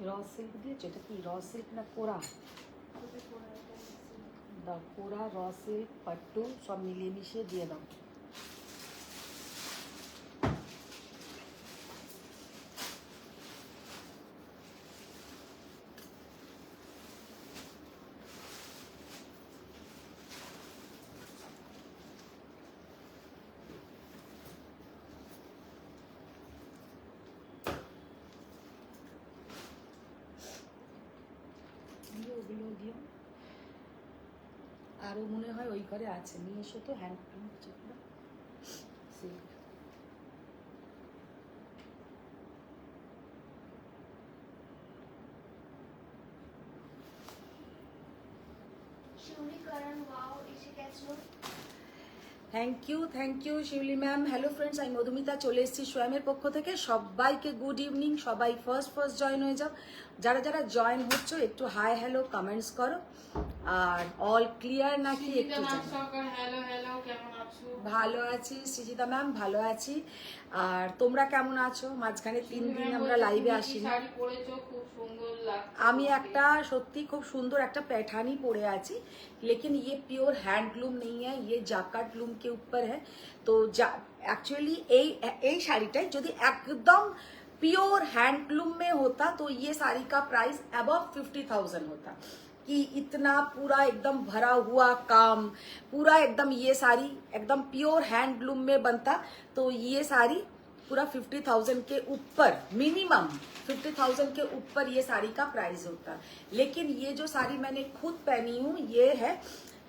Raw silk দিয়েছো, এটা কি র সিল্ক না কোরা? দাও কোরা, র সিল্ক, পাট্টু সব মিলিয়ে মিশিয়ে দিয়ে দাও। ওগুলো দিও। আরও মনে হয় ওই ঘরে আছে, নিয়ে এসো তো hand silk. Thank you Shiuli ma'am. Hello friends, আমি মধুমিতা চলে এসেছি সোয়ামের পক্ষ থেকে। সবাইকে গুড ইভিনিং। সবাই ফার্স্ট জয়েন হয়ে যাও। যারা যারা জয়েন হচ্ছে একটু হাই হ্যালো কমেন্টস করো। আর অল ক্লিয়ার নাকি একটু ভালো আছি। সৃজিতা ম্যাম ভালো আছি। আর তোমরা কেমন আছো? মাঝখানে 3 দিন আমরা লাইভে আসিনি। আমি একটা সত্যি খুব সুন্দর একটা पैठानी পরে আছি, लेकिन ये प्योर हैंडलूम नहीं है, ये जाकार्ड लूम के ऊपर है। तो एक्चुअली এই শাড়িটাই যদি একদম प्योर हैंडलूम में होता तो ये साड़ी का प्राइस अबव 50,000 होता। कि इतना पूरा एकदम भरा हुआ काम, पूरा एकदम ये साड़ी एकदम प्योर हैंडलूम में बनता तो ये साड़ी पूरा 50,000 के ऊपर, मिनिमम 50,000 के ऊपर ये साड़ी का प्राइस होता। लेकिन ये जो साड़ी मैंने खुद पहनी हूँ ये है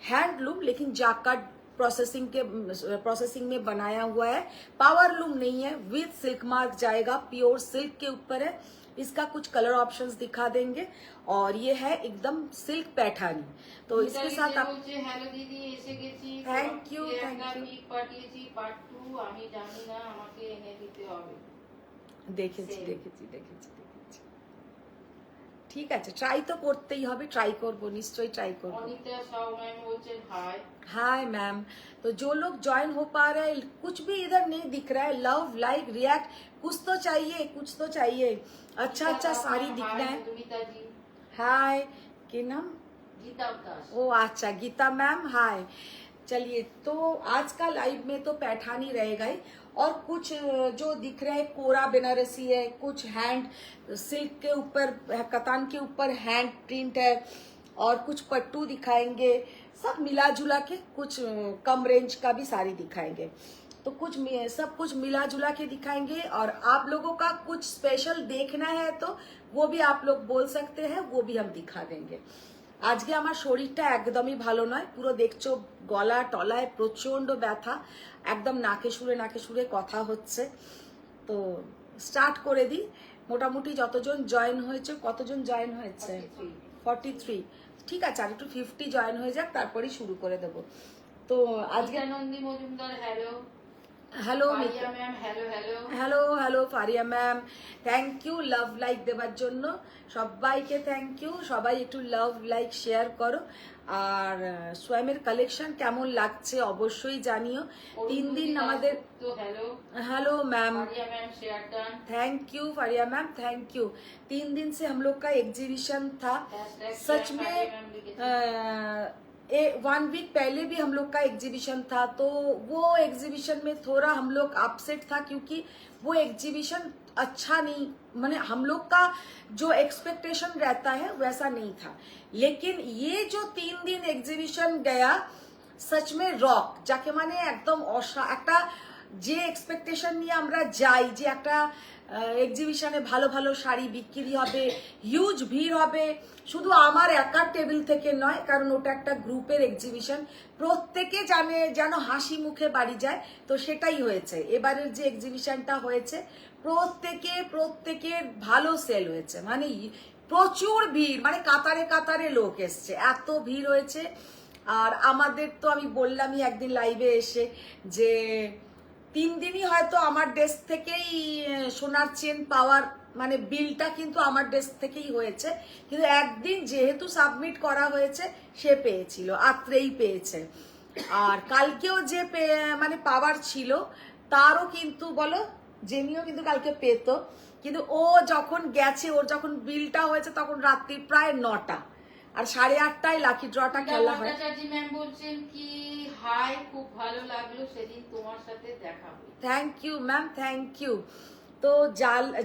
हैंडलूम, लेकिन जाकार्ड प्रोसेसिंग में बनाया हुआ है। पावर लूम नहीं है, विद सिल्क मार्क जाएगा, प्योर सिल्क के ऊपर है। इसका कुछ कलर ऑप्शंस दिखा देंगे। और ये है एकदम सिल्क पैठानी। तो इसके साथ आप हेलो दीदी এসে গেছি। थैंक यू পিক পাঠিয়েছি পার্ট 2 আমি জানি না আমাকে এনে দিতে হবে। দেখেছি। ঠিক আছে, ট্রাই তো করতেই হবে। ট্রাই করব, নিশ্চয়ই ট্রাই করব। অনিতা সাউ ম্যাম বলছেন হাই। Hi ma'am. तो जो लोग ज्वाइन हो पा रहे हैं, कुछ भी इधर नहीं दिख रहा है, लव लाइक रिएक्ट कुछ तो चाहिए। अच्छा साड़ी दिखना है। हाय, के नाम? गीता दास। ओ अच्छा, गीता मैम हाय। चलिए, तो आज का लाइव में तो पैठानी रहेगा ही, और कुछ जो दिख रहा है कोरा बनारसी है, कुछ हैंड सिल्क के ऊपर, कतान के ऊपर हैंड प्रिंट है, और कुछ पट्टू दिखाएंगे। सब मिला जुला के कुछ कम रेंज का भी साड़ी दिखाएंगे। तो सब कुछ मिला जुला के दिखाएंगे। और आप लोगों का कुछ स्पेशल देखना है तो वो भी आप लोग बोल सकते हैं, वो भी हम दिखा देंगे। আজকে আমার শরীরটা একদমই ভালো নয়, পুরো দেখছো গলা টলায় প্রচন্ড ব্যথা, একদম নাকে সুরে কথা হচ্ছে। তো স্টার্ট করে দিই। মোটামুটি যতজন জয়েন হয়েছে, কতজন জয়েন হয়েছে? 43। ঠিক আছে, আর একটু 50 জয়েন হয়ে যাক, তারপরেই শুরু করে দেব। তো আজকে Nandi Majumdar hello. Hello ma'am hello Fariya ma'am, thank you love like দেওয়ার জন্য। সবাইকে থ্যাংক ইউ। সবাই একটু লাভ লাইক শেয়ার করো। আর সোয়ামের কালেকশন কেমন লাগছে অবশ্যই জানিও। 3 দিন আমাদের hello ma'am, thank you Faria ma'am, thank you. 3 दिन से हम लोग का एग्जीबिशन था। सच में 1 वीक पहले भी हम लोग का एग्जीबिशन था, तो वो एग्जीबिशन में थोड़ा हम लोग अपसेट था, क्योंकि वो एग्जीबिशन अच्छा नहीं, माने हम लोग का जो एक्सपेक्टेशन रहता है वैसा नहीं था। लेकिन ये जो 3 दिन एग्जीबिशन गया, सच में रॉक जाके माने एकदम একটা যে এক্সপেকটেশন নিয়ে আমরা যাই যে একটা এক্সিবিশনে ভালো ভালো শাড়ি বিক্রি হবে, হিউজ ভিড় হবে, শুধু আমার একার টেবিল থেকে নয়, কারণ ওটা একটা গ্রুপের এক্সিবিশন, প্রত্যেকে জানে যেন হাসি মুখে বাড়ি যায়। তো সেটাই হয়েছে এবারের যে এক্সিবিশনটা হয়েছে, প্রত্যেকের ভালো সেল হয়েছে। মানে প্রচুর ভিড়, মানে কাতারে কাতারে লোক এসছে, এত ভিড় হয়েছে। আর আমাদের তো আমি বললামই একদিন লাইভে এসে যে 3 দিনই হয়তো আমার ডেস্ক থেকেই সোনার চেন পাওয়ার, মানে বিলটা কিন্তু আমার ডেস্ক থেকেই হয়েছে, কিন্তু একদিন যেহেতু সাবমিট করা হয়েছে সে পেয়েছিল, আত্রেই পেয়েছে। আর কালকেও যে মানে পাওয়ার ছিল তারও কিন্তু বলো জেনিও কিন্তু কালকে পেতো। কিন্তু ও যখন গেছে, ওর যখন বিলটা হয়েছে তখন রাত্রি প্রায় 9টা, আর 8:30টায় লাকি ড্রটা খেলা হয়। ভট্টাচার্য ম্যাম বলছেন কি হাই, খুব ভালো লাগলো সেদিন তোমার সাথে দেখা হয়েছে। Thank you ma'am, thank you. তো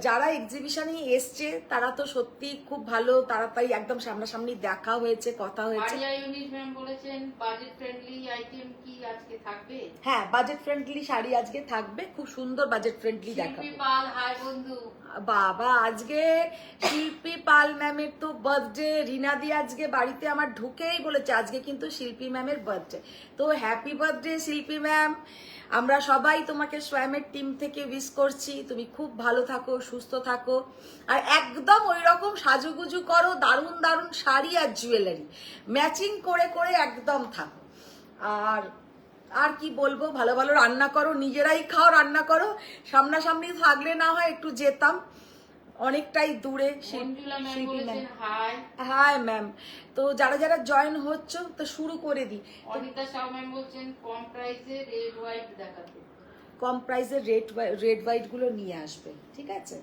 যারা এক্সিবিশনে এসছে তারা তো সত্যি খুব ভালো, তাড়াতাড়ি একদম সামনাসামনি দেখা হয়েছে, কথা হয়েছে। মারিয়া ইউনিস ম্যাম বলেছেন বাজেট ফ্রেন্ডলি আইটেম কি আজকে থাকবে? হ্যাঁ, বাজেট ফ্রেন্ডলি শাড়ি আজকে থাকবে, খুব সুন্দর বাজেট ফ্রেন্ডলি শিল্পী দেখাবো। পাল হাই বন্ধু। বাবা, আজকে শিল্পী পাল ম্যামের তো বার্থডে। রিনাদি আজকে বাড়িতে আমার ঢুকেই বলেছে আজকে কিন্তু শিল্পী ম্যামের বার্থডে। তো হ্যাপি বার্থডে শিল্পী ম্যাম। আমরা সবাই তোমাকে সোয়ামের টিম থেকে উইশ করছি, তুমি খুব ভালো থাকো, সুস্থ থাকো, আর একদম ওই রকম সাজুগুজু করো, দারুণ দারুণ শাড়ি আর জুয়েলারি ম্যাচিং করে করে একদম থাকো। আর আর কি বলবো, ভালো ভালো রান্না করো, নিজেরাই খাও, রান্না করো। সামনাসামনি থাকলে না হয় একটু যেতাম, অনেকটাই দূরে। মঞ্জুলা ম্যাম বলেছেন হাই। Hi ma'am. তো যারা যারা জয়েন হচ্ছ তো শুরু করে দিই। অনিতা শাহ ম্যাম বলছেন কম প্রাইসে রেড হোয়াইট দেখাতে। কম প্রাইসের রেড হোয়াইট গুলো নিয়ে আসবে, ঠিক আছে?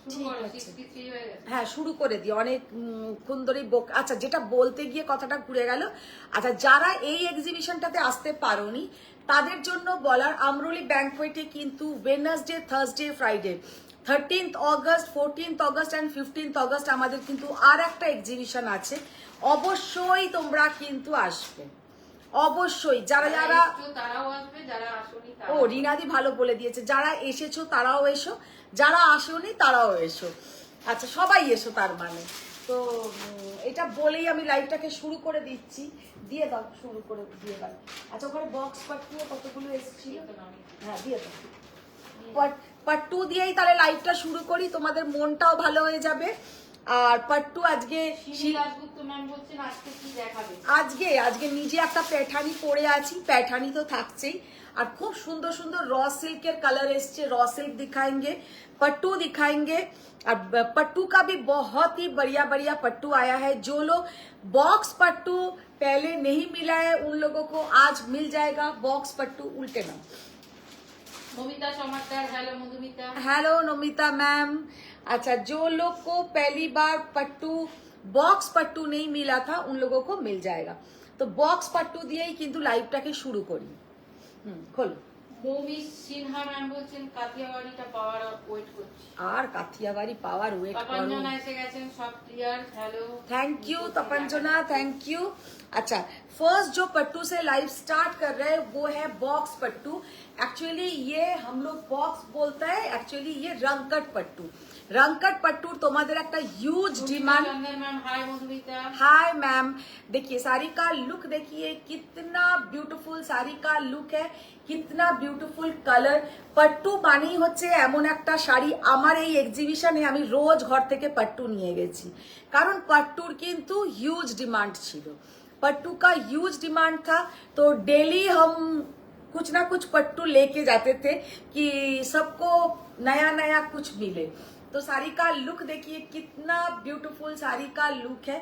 শুরু করো, 63 হয়ে গেছে। হ্যাঁ, শুরু করে দিই, অনেক ক্ষণ ধরেই আচ্ছা, যেটা বলতে গিয়ে কথাটা ঘুরে গেল। আচ্ছা, যারা এই এক্সিবিশনটাতে আসতে পারোনি তাদের জন্য বলার, আমরুলি ব্যাংকোয়েটে কিন্তু Wednesday, Thursday, Friday 13th August, 14th August and 15th August আমাদের কিন্তু আর একটা এক্সিবিশন আছে। অবশ্যই তোমরা কিন্তু আসবে, অবশ্যই। যারা যারা এসছো তারাও আসবে, যারা আসোনি ও তারাও। রিনাদি ভালো বলে দিয়েছে, যারা এসেছো তারাও এসো, যারা আসোনি তারাও এসো। আচ্ছা, সবাই এসো তার মানে। তো এটা বলেই আমি লাইভটাকে শুরু করে দিচ্ছি। দিয়ে দাও, শুরু করে দিয়ে দাও। আচ্ছা, ওখানে বক্স পাঠিয়ে কতগুলো এসেছিল, হ্যাঁ দিয়ে দাও। পার্ট 2 দিয়েই তাহলে লাইভটা শুরু করি, তোমাদের মনটাও ভালো হয়ে যাবে। আর পার্ট 2 আজকে দাশগুপ্ত ম্যাম বলছেন আজকে কি দেখাবে? আজকে নিজে একটা প্যাঠানি পরে আছি, প্যাঠানি তো থাকছেই, আর খুব সুন্দর সুন্দর র सिल्क कलर এসছে, র सिल्क दिखाएंगे, पट्टू दिखाएंगे। और पट्टू का भी बहुत ही बढ़िया बढ़िया पट्टू आया है। जो लोग बॉक्स पट्टू पहले नहीं मिला है उन लोगों को आज मिल जाएगा बॉक्स पट्टू। उल्टे नाम Namita Samaddar, hello Madhumita. Hello Namita ma'am. अच्छा, जो लोग को पहली बार पट्टू बॉक्स पट्टू नहीं मिला था उन लोगों को मिल जाएगा। तो बॉक्स पट्टू दिए ही किंतु लाइवटाके शुरू करी। खोलो। মৌমি সিনহা ম্যাম বলছেন কাথিয়াওয়াড়িটা পাওয়ার ওয়েট করছি। আর কাথিয়াবাড়ি পাওয়ার ওয়েট করো। তপঞ্জনা এসে গেছেন, সব clear, hello. Thank you Tapanjana, thank you. अच्छा, फर्स्ट जो पट्टू से लाइव स्टार्ट कर रहे हैं वो है बॉक्स पट्टू। एक्चुअली ये हम लोग बॉक्स बोलता है, एक्चुअली ये रंगकट पट्टू। रंगकट पट्टू तुम्हारे एक huge demand. Ma'am hi Madhumita. Hi ma'am. देखिए साड़ी का लुक, देखिए कितना ब्यूटीफुल साड़ी का लुक है, कितना ब्यूटीफुल कलर। पट्टू मानेই হচ্ছে এমন একটা শাড়ি, আমার এই এক্সিবিশনে আমি রোজ ঘর থেকে पट्टू নিয়ে গেছি, কারণ पट्टूर কিন্তু হিউজ ডিমান্ড ছিল। पट्टू का ह्यूज डिमांड था, तो डेली हम कुछ ना कुछ पट्टू लेके जाते थे कि सबको नया नया कुछ मिले। तो साड़ी का लुक देखिए कितना ब्यूटीफुल साड़ी का लुक है।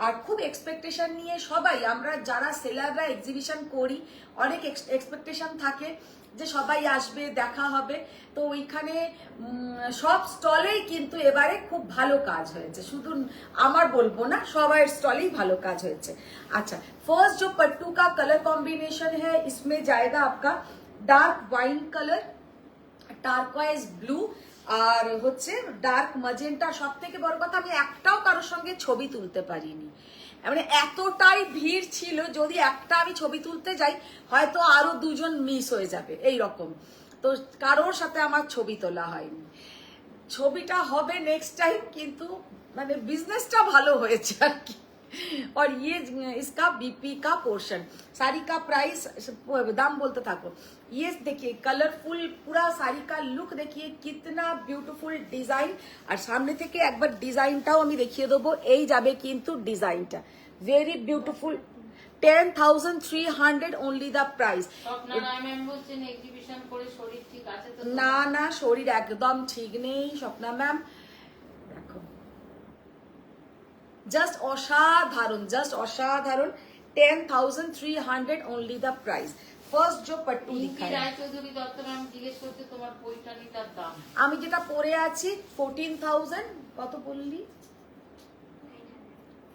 আর খুব এক্সপেকটেশন নিয়ে সবাই আমরা যারা সেলাররা এক্সিবিশন করি, অনেক এক্সপেকটেশন থাকে যে সবাই আসবে, দেখা হবে। তো ওইখানে সব স্টলেই কিন্তু এবারে খুব ভালো কাজ হয়েছে, শুধু আমার বলবো না, সবার স্টলেই ভালো কাজ হয়েছে। अच्छा, फर्स्ट जो पट्टू का कलर कॉम्बिनेशन है इसमें जाएगा आपका डार्क वाइन कलर, টার্কোয়েজ ব্লু, আর হচ্ছে ডার্ক ম্যাজেন্টা। সব থেকে বড় কথা, আমি একটাও কারোর সঙ্গে ছবি তুলতে পারিনি, মানে এতটাই ভিড় ছিল, যদি একটা আমি ছবি তুলতে যাই হয়তো আরো দুজন মিস হয়ে যাবে এই রকম। তো কারোর সাথে আমার ছবি তোলা হয়নি। ছবিটা হবে নেক্সট টাইম, কিন্তু মানে বিজনেসটা ভালো হয়েছে আর কি। और ये इसका बीपी का पोर्शन। साड़ी का प्राइस, दाम बोलते থাকো। ये देखिए कलरफुल पूरा साड़ी का लुक देखिए कितना ब्यूटीफुल डिजाइन। আর সামনে থেকে একবার ডিজাইনটাও আমি দেখিয়ে দেবো, এই যাবে কিন্তু ডিজাইনটা very beautiful. 10,300 only the price। Swapna Roy ma'am বলছেন এক্সিবিশন করে শরীর ঠিক আছে তো? না না, শরীর একদম ঠিক নেই স্বপ্না ম্যাম। দেখো জাস্ট অসাধারণ, জাস্ট অসাধারণ। 10,300 only the price। ফার্স্ট जो पट्टू পিঙ্কি दिखा है রায়চৌধুরী দত্ত ম্যাম জিজ্ঞেস করছে তোমার পৈঠানিটার দাম। আমি যেটা পরে আছি 14,000 কত বললি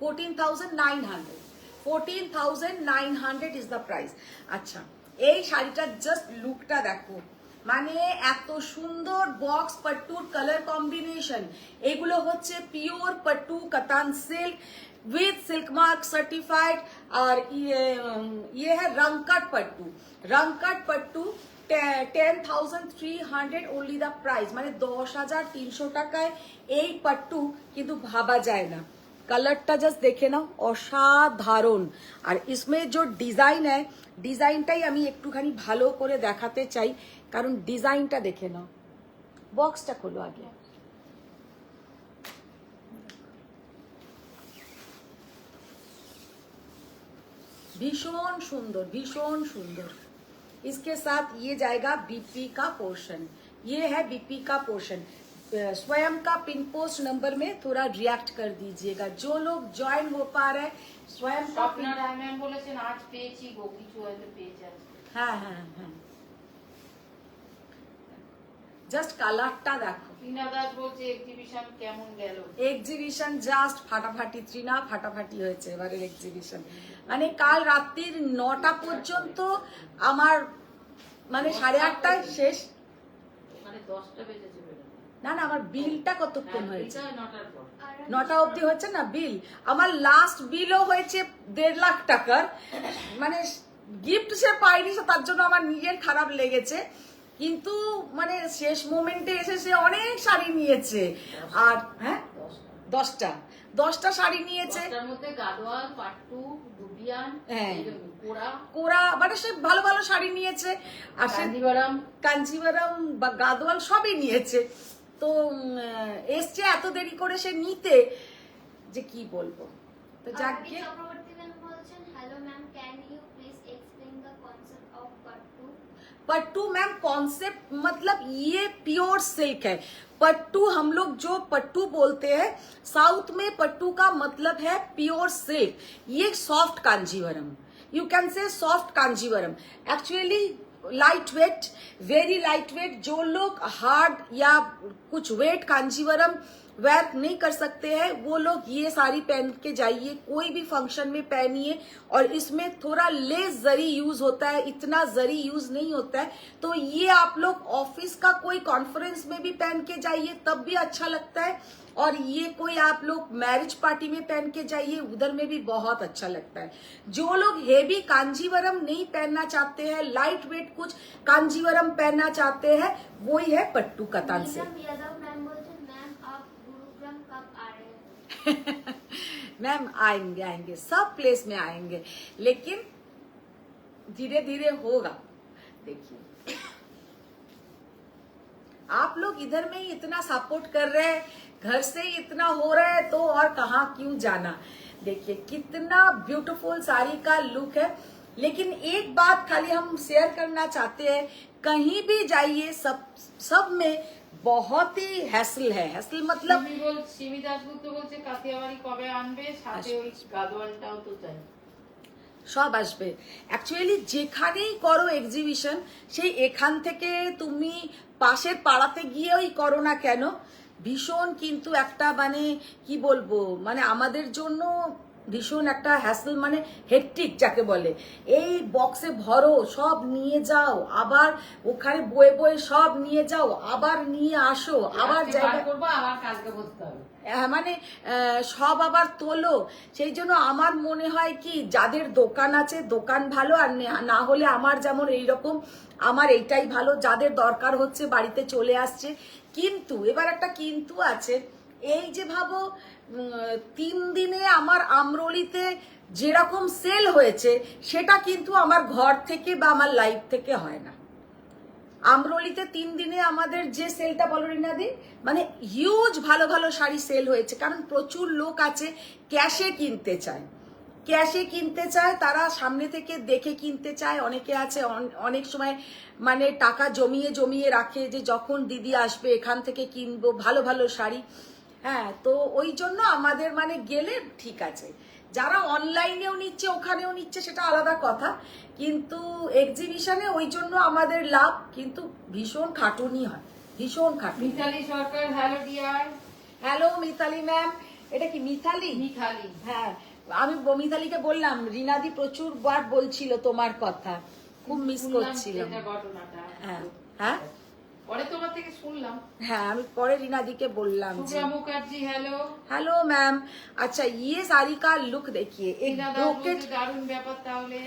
14,900 14,900 ইজ দ্য প্রাইস। আচ্ছা এই শাড়িটার জাস্ট লুকটা দেখো, মানে এত সুন্দর বক্স পট্টুর কালার কম্বিনেশন। এগুলো হচ্ছে পিওর পট্টু কাতান silk with silk mark certified और ये है रंगकट पट्टू 10,300 ओनली द प्राइस, মানে 10,300 টাকায় এই পট্টু কিন্তু ভাবা যায় না। কালারটা জাস্ট দেখে নাও, অসাধারণ। আর इसमें जो ডিজাইন है ডিজাইনটাই আমি একটুখানি ভালো করে দেখাতে চাই, কারণ ডিজাইনটা দেখে নাও। বক্সটা খোলো আগে। भीषण सुंदर भीषण सुंदर। इसके साथ ये जाएगा बीपी का पोर्शन, ये है बीपी का पोर्शन। स्वयं का पिन पोस्ट नंबर में थोड़ा रिएक्ट कर दीजिएगा जो लोग ज्वाइन हो पा रहे हैं। स्वयं का স্বপ্না রায় ম্যাম বলেছেন আজ পেয়েছি গো, কিছু হয়তো পেয়েছে আজকে। हाँ हाँ हाँ জাস্ট কালারটা দেখো। টিনা দাস বলছে এক্সিবিশন কেমন গেল? এক্সিবিশন জাস্ট ফাটাফাটি, ত্রিনা ফাটাফাটি হয়েছে এবারের এক্সিবিশন। মানে কাল রাত্রির 9টা পর্যন্ত আমার মানে 8:30টায় শেষ, মানে 10টা বেজেছে বেরোতে। না না আমার বিলটা কতক্ষণ হয়েছে, এটা 9টার পর। 9টা অবধি হচ্ছে না বিল। আমার লাস্ট বিলও হয়েছে 1.5 লাখ টাকার, মানে গিফট সে পাইনি, তার জন্য আমার নিজের খারাপ লেগেছে। কিন্তু মানে শেষ মোমেন্টে এসে সে অনেক শাড়ি নিয়েছে। আর হ্যাঁ 10টা শাড়ি নিয়েছে, তার মধ্যে গাদোয়াল, পাট্টু, ডুবিয়ান, হ্যাঁ। কোরা, কোরা, মানে সে ভালো ভালো শাড়ি নিয়েছে। আর সে কাঞ্জিভারাম বা গাদোয়াল সবই নিয়েছে। তো এসছে এত দেরি করে সে নিতে, যে কি বলবো। তো যাক গিয়ে চক্রবর্তী ম্যাম বলছেন, hello ma'am, can you please explain the concept of pattu? Pattu ma'am concept मतलब ये प्योर सिल्क है। पट्टू हम लोग जो पट्टू बोलते हैं, साउथ में पट्टू का मतलब है प्योर सिल्क। ये soft Kanjeevaram, you can say soft Kanjeevaram. Actually light weight, very light weight. जो लोग हार्ड या कुछ वेट कांजीवरम वेयर नहीं कर सकते हैं, वो लोग ये साड़ी पहन के जाइए, कोई भी फंक्शन में पहनिए। और इसमें थोड़ा लेस जरी यूज होता है, इतना जरी यूज नहीं होता है। तो ये आप लोग ऑफिस का कोई कॉन्फ्रेंस में भी पहन के जाइए तब भी अच्छा लगता है। और ये कोई आप लोग मैरिज पार्टी में पहन के जाइए, उधर में भी बहुत अच्छा लगता है। जो लोग हेवी कांजीवरम नहीं पहनना चाहते हैं, लाइट वेट कुछ कांजीवरम पहनना चाहते हैं, वही है पट्टू कतान से। यादव मैम बोलছেন, मैम आप गुरुग्राम कब आ रहे हैं? मैम आएंगे आएंगे, सब प्लेस में आएंगे, लेकिन धीरे धीरे होगा। देखिए आप लोग इधर में ही इतना सपोर्ट कर रहे हैं, घर से ही इतना हो रहा है, तो और कहाँ क्यों जाना। देखिए कितना ब्यूटीफुल साड़ी का लुक है। लेकिन एक बात खाली हम शेयर करना चाहते हैं, कहीं भी जाइए सब में बहुत ही हैसल है। हैसल मतलब সিমি দাসগুপ্ত বলছে কাথিয়াবাড়ি কবে আনবে, সাথে ওই গাদোয়ালটাও তো চাই। সব আসবে। অ্যাকচুয়ালি যেখানেই করো এক্সিবিশন, সেই এখান থেকে তুমি পাশের পাড়াতে গিয়েই করো না কেন, ভীষণ কিন্তু একটা মানে কি বলবো, মানে আমাদের জন্য ভীষণ একটা হ্যাসল, মানে হেক্টিক যাকে বলে। এই বক্সে ভরো, সব নিয়ে যাও, আবার ওখানে বয়ে বয়ে সব নিয়ে যাও, আবার নিয়ে আসো, আবার জায়গা করবো, আবার কালকে বসতে হবে। মানে সব আবার তোলো। সেই জন্য আমার মনে হয় কি, যাদের দোকান আছে দোকান ভালো, আর না হলে আমার যেমন এইরকম আমার এইটাই ভালো, যাদের দরকার হচ্ছে বাড়িতে চলে আসছে। কিন্তু এবার একটা কিন্তু আছে, এই যে ভাবো 3 দিনে আমার আমরোলিতে যেরকম সেল হয়েছে, সেটা কিন্তু আমার ঘর থেকে বা আমার লাইভ থেকে হয় না। আমরোলিতে 3 দিনে আমাদের যে সেলটা বলো রিনাদি, মানে হিউজ ভালো ভালো শাড়ি সেল হয়েছে, কারণ প্রচুর লোক আছে ক্যাশে কিনতে চায়, তারা সামনে থেকে দেখে কিনতে চায়। অনেকে আছে অনেক সময় মানে টাকা জমিয়ে জমিয়ে রাখে, যে যখন দিদি আসবে এখান থেকে কিনবো ভালো ভালো শাড়ি। হ্যাঁ, তো ওই জন্য আমাদের মানে গেলে ঠিক আছে। যারা অনলাইনেও নিচ্ছে ওখানেও নিচ্ছে সেটা আলাদা কথা, কিন্তু এক্সিবিশনে ওই জন্য আমাদের লাভ, কিন্তু ভীষণ খাটুনি হয়, ভীষণ খাটুনি। Mitali Sarkar, hello dear. Hello Mitali ma'am, এটা কি মিতালি? মিতালি, হ্যাঁ, আমি মিতালিকে বললাম রিনাদি প্রচুর বার বলছিল তোমার কথা, খুব মিস করছিলাম। এটা ঘটনাটা। হ্যাঁ হ্যাঁ পরে তোমার থেকে শুনলাম। হ্যাঁ, আমি পরে রিনাদিকে বললাম। Shubhra Mukherjee, hello. Hello ma'am, अच्छा ये साड़ी का लुक देखिए, एक ब्रोकेट, দারুণ ব্যাপার তাহলে।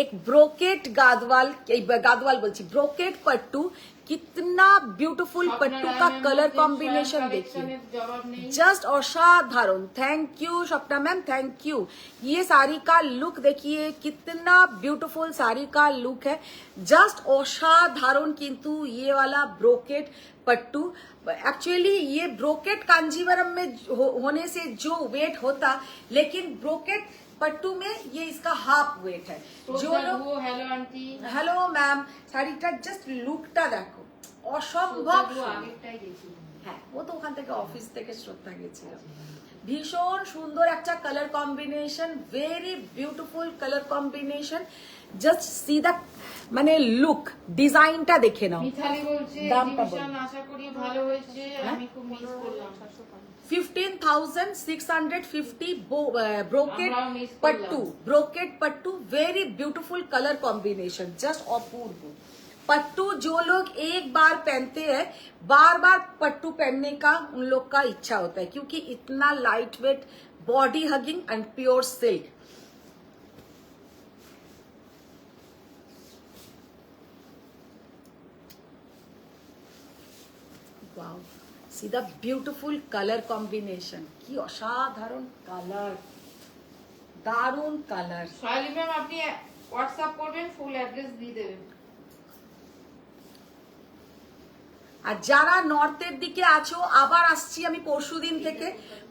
एक ब्रोकेट गादवाल बोलছি ब्रोकेट पट्टू, कितना ब्यूटीफुल पट्टू का कलर कॉम्बिनेशन देखिए, জবাব নেই। जस्ट असाधारण। Thank you Swapna ma'am, thank you. ये साड़ी का लुक देखिए, कितना ब्यूटीफुल साड़ी का लुक है, जस्ट असाधारण। किंतु ये वाला ब्रोकेट पट्टू, एक्चुअली ये ब्रोकेट कांजीवरम में होने से जो वेट होता, लेकिन ब्रोकेट पट्टू में ये इसका हाफ वेट है। जो लोग, হ্যালো আন্টি। হ্যালো ম্যাম, শাড়িটার জাস্ট লুকটা দেখো, অসম্ভব সুন্দর। আগেরটাই দেখি। হ্যাঁ, ও তো ওখান থেকে অফিস থেকে শ্রদ্ধা গেছিল। ভীষণ সুন্দর একটা colour combination, very beautiful colour combination, just see the মানে লুক, ডিজাইনটা দেখে নাও। মিতালি বলছে দামটা বলো। এক্সিবিশন আশা করি ভালো হয়েছে, আমি খুব মিস করলাম। 15,650 ब्रोकेट আমরাও miss করলাম। Pattu, brocade pattu, very beautiful colour combination, just अपूर्व। पट्टू जो लोग एक बार पहनते हैं, बार बार पट्टू पहनने का उन लोग का इच्छा होता है, क्योंकि इतना light weight, body hugging and pure silk. Wow, see the beautiful color combination, কি অসাধারণ কালার, দারুণ কালার। সোয়ালি ম্যাম, আপনি হোয়াটসঅ্যাপ করবেন, ফুল অ্যাড্রেস দিয়ে দেবেন। আর যারা নর্থের দিকে আছো, আবার আসছি আমি পরশুদিন থেকে,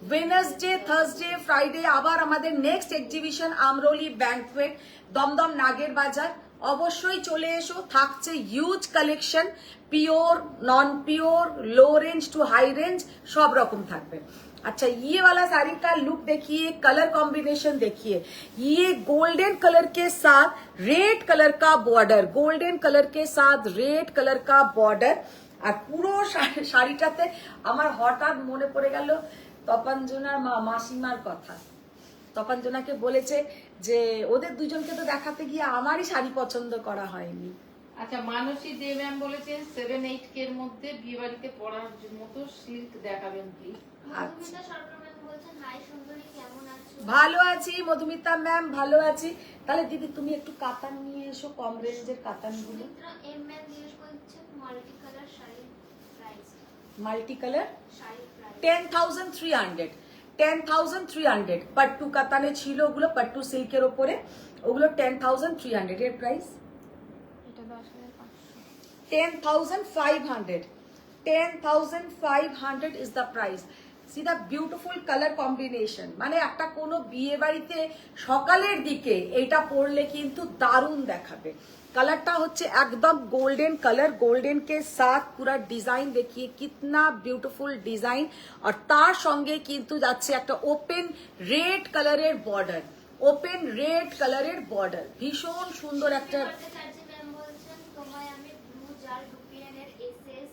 ওয়েডনেসডে, থার্সডে, ফ্রাইডে আবার আমাদের next exhibition Amroli banquet, Dumdum Nager Bazar. অবশ্যই চলে এসো, থাকছে huge collection, pure, non pure, low range to high range, सब रकम থাকবে। अच्छा, ये वाला साड़ी का लुक देखिए, कलर कॉम्बिनेशन देखिए, ये गोल्डन कलर के साथ रेड कलर का बॉर्डर, गोल्डन कलर के साथ रेड कलर का बॉर्डर। আর পুরো শাড়িটাতে আমার হঠাৎ মনে পড়ে গেল তপঞ্জনার মাসিমার কথা। তপঞ্জনাকে বলেছে যে ওদের দুজনকে তো দেখাতে গিয়ে আমারই শাড়ি পছন্দ করা হয়নি। আচ্ছা, মানসী দে ম্যাম বলেছেন 7-8 এর মধ্যে বিয়ে বাড়িতে পরার মতো সিল্ক দেখাবেন প্লিজ। মধুমিতা সরকার ম্যাম বলছেন হাই সুন্দরী, কেমন আছো? ভালো আছি মধুমিতা ম্যাম, ভালো আছি। তাহলে দিদি তুমি একটু কাতান নিয়ে এসো, কম রেঞ্জের কাতানগুলো। সুমিত্রা এম ম্যাম জিজ্ঞেস করছেন মাল্টি কালার শাড়ির প্রাইস। মাল্টি কালার শাড়ির প্রাইস 10,300, 10,300 পট্টু কাতানে ছিল, ওগুলো পট্টু সিল্কের ওপরে, ওগুলো 10,300 এর price. 10,500, 10,500 is the price. See the beautiful color combination, মানে একটা কোনো বিয়ে বাড়িতে সকালের দিকে এটা পরলে কিন্তু দারুণ দেখাবে। कलरটা হচ্ছে একদম গোল্ডেন কালার, গোল্ডেন কে সাথ পুরা ডিজাইন দেখিয়ে, কিতনা বিউটিফুল ডিজাইন। আর তার সঙ্গে কিন্তু যাচ্ছে একটা ওপেন রেড কালারের বর্ডার, ওপেন রেড কালারের বর্ডার, ভীষণ সুন্দর একটা। ম্যাম বলছেন তোমায় আমি ব্লু জার রুপিয়ান এর এসএস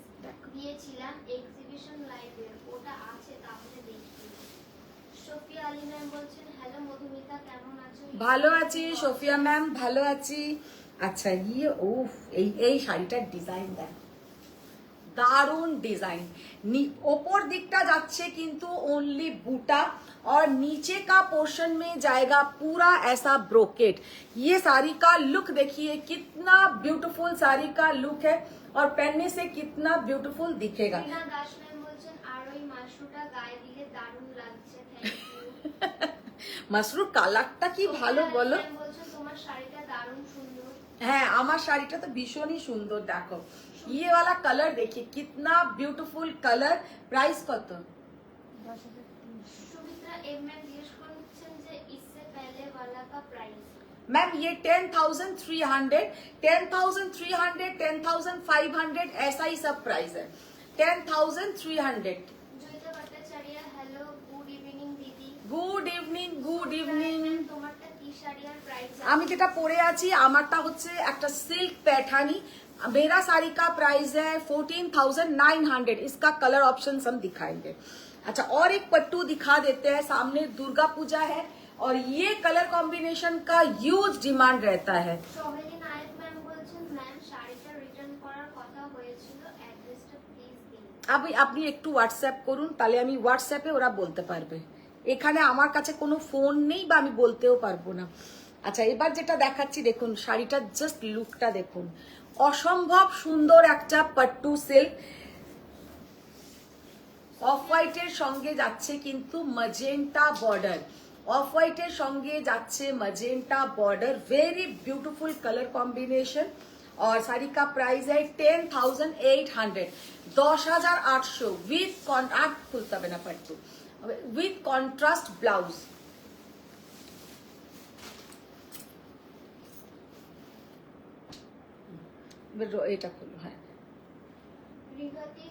দিয়েছিলাম এক্সিবিশন লাইভে, ওটা আছে তাহলে দেখি। সোফিয়া আলী ম্যাম বলছেন হ্যালো মধুমিতা, কেমন আছো? ভালো আছি সোফিয়া ম্যাম, ভালো আছি। আচ্ছা, ইয়ে উফ, এই শাড়িটার ডিজাইন দেখ, दारुण डिजाइन। ऊपर दिखता जाच्छे किंतु ओनली बूटा और नीचे का पोर्शन में जाएगा पूरा ऐसा ब्रोकेट। ये साड़ी का लुक देखिए, कितना ब्यूटीफुल साड़ी का लुक है और पहनने से कितना ब्यूटीफुल दिखेगा। মাসরুর কালারটা কি ভালো বলো। হ্যাঁ, আমার শাড়িটা তো ভীষণই সুন্দর। দেখো ये वाला कलर देखिए, कितना ब्यूटीफुल कलर। प्राइस কত? मैम ये 10,300, 10,300, 10,500 ऐसा ही सब प्राइस है। 10,300। हेलो गुड इवनिंग दीदी। Good good evening, good evening. তোমারটা কি শাড়ি আর প্রাইস? আমি যেটা পরে আছি আমারটা হচ্ছে একটা সিল্ক पैठानी। मेरा साड़ी का प्राइस है 14,900। इसका कलर ऑप्शन हम दिखाएंगे। अच्छा, और एक पट्टू दिखा देते हैं। सामने दुर्गा पूजा है और ये कलर कॉम्बिनेशन का ह्यूज डिमांड रहता है। সোহেলি নায়েক ম্যাম বলছেন ম্যাম শাড়িটা রিটার্ন করার কথা হয়েছিল, অ্যাড্রেসটা প্লিজ দিন। আপনি একটু হোয়াটসঅ্যাপ করুন, তাহলে আমি হোয়াটসঅ্যাপে ওরা বলতে পারবে। এখানে আমার কাছে কোনো ফোন নেই বা আমি বলতেও পারবো না। আচ্ছা, এবার যেটা দেখাচ্ছি দেখুন, শাড়িটার জাস্ট লুকটা দেখুন, অসম্ভব সুন্দর একটা পট্টু সিল্ক। অফ হোয়াইটের সঙ্গে যাচ্ছে কিন্তু ম্যাজেন্টা বর্ডার, অফ হোয়াইটের সঙ্গে যাচ্ছে magenta border, very beautiful colour combination. और साड़ी का प्राइस है 10,800, 10,800 विथ कॉन्ट्रास्ट खुलता बिना पट्टू, विथ कॉन्ट्रास्ट ब्लाउज। এটা খুলো, হ্যাঁ। রিগাতি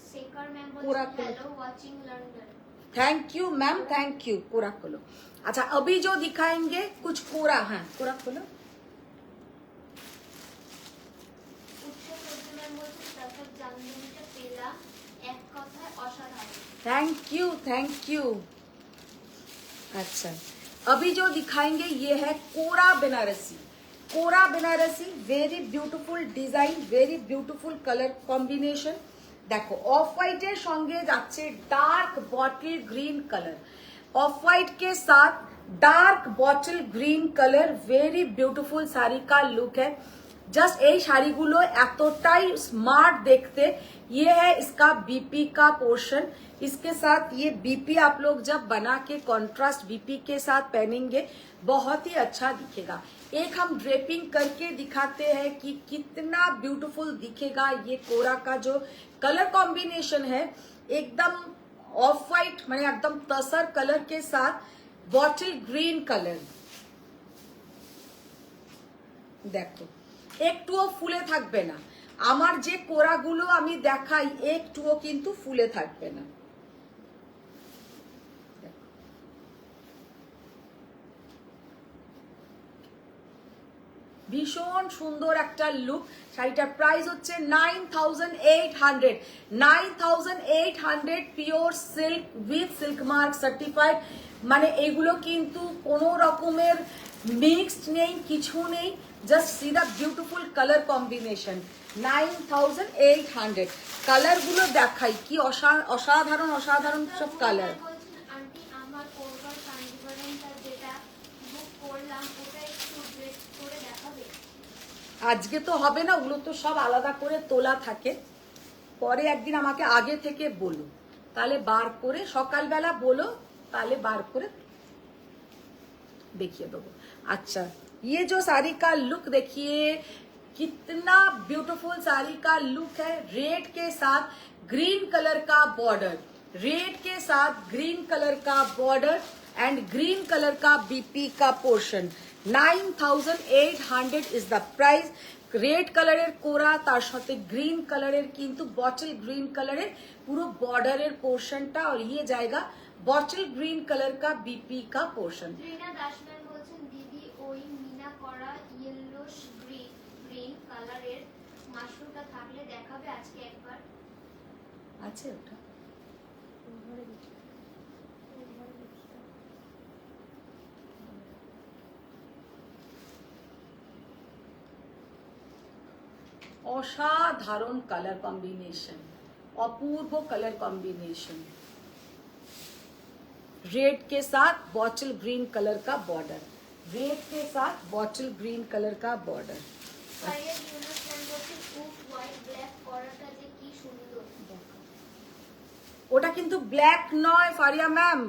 শেখর ম্যাম पूरा বলছেন खोलो। Hello watching London. Thank you ma'am, thank you. पूरा खोलो। अच्छा, अभी जो दिखाएंगे कुछ पूरा है, पूरा खोलो। উৎসব ম্যাম বলছেন তারপর জামদানিটা পেলাম, এক কথায় অসাধারণ। Thank you, thank you. अच्छा, अभी जो दिखाएंगे ये है Kora Banarasi. Kora Banarasi, very beautiful design, very beautiful colour combination. देखो, ऑफ व्हाइटेर संगे जाच्छे dark bottle green colour, off white के साथ dark bottle green colour, very beautiful sari का लुक है। जस्ट এই শাড়িগুলো এতটাই स्मार्ट देखते। ये है इसका बीपी का पोर्शन, इसके साथ ये बीपी आप लोग जब बना के कॉन्ट्रास्ट बीपी के साथ पहनेंगे बहुत ही अच्छा दिखेगा। एक हम ड्रेपिंग करके दिखाते हैं कि कितना ब्यूटीफुल दिखेगा। ये कोरा का जो कलर कॉम्बिनेशन है, एकदम ऑफ व्हाइट माने एकदम तसर कलर के साथ बॉटल ग्रीन कलर। देखो, একটুও ফুলে থাকবে না। আমার যে কোরাগুলো আমি দেখাই একটুও কিন্তু ফুলে থাকবে না। ভীষণ সুন্দর একটা লুক। শাড়িটার প্রাইস হচ্ছে 9,800, 9,800 pure silk with silk mark certified. মানে এগুলো কিন্তু কোনো রকমের মিক্সড নেই, কিছু নেই। Just see the beautiful colour combination. 9,800। কালারগুলো দেখাই, কি অসাধারণ অসাধারণ সব কালার। বলছেন আন্টি আমার কোরবার কাঞ্জিভারমটা যেটা বুক করলাম ওটা একটু ড্রেস করে দেখাবে। আজকে তো হবে না, ওগুলো তো সব আলাদা করে তোলা থাকে। পরে একদিন আমাকে আগে থেকে বলো, তাহলে বার করে সকালবেলা বলো, তাহলে বার করে देखिए दो। अच्छा, ये जो साड़ी का लुक देखिए, कितना ब्यूटीफुल साड़ी का लुक है। रेड के साथ ग्रीन कलर का बॉर्डर, रेड के साथ ग्रीन कलर का बॉर्डर एंड ग्रीन कलर का बीपी का portion. 9,800 is the price. Red colour Kora तार साथे ग्रीन कलर किन्तु बॉटल ग्रीन कलर पुरो बॉर्डर पोर्शनटा, और ये जाएगा बॉटल ग्रीन कलर का बीपी का पोर्शन। রিনা দাস ম্যাম বলছেন দিদি ওই মিনা করা ইয়েলোশ গ্রিন কালারের মাশরুমটা থাকলে দেখাবে আজকে একবার। আছে ওটা অসাধারণ কালার কম্বিনেশন, অপূর্ব কালার কম্বিनेशन। रेड के साथ बॉटल ग्रीन कलर का बॉर्डर, रेड के साथ बॉटल ग्रीन कलर का बॉर्डर। সাইয়েদ ইউনুস ম্যাম বলছেন উফ হোয়াইট ব্ল্যাক করাটা যে কি সুন্দর। ওটা কিন্তু ব্ল্যাক নয় ফারিয়া ম্যাম,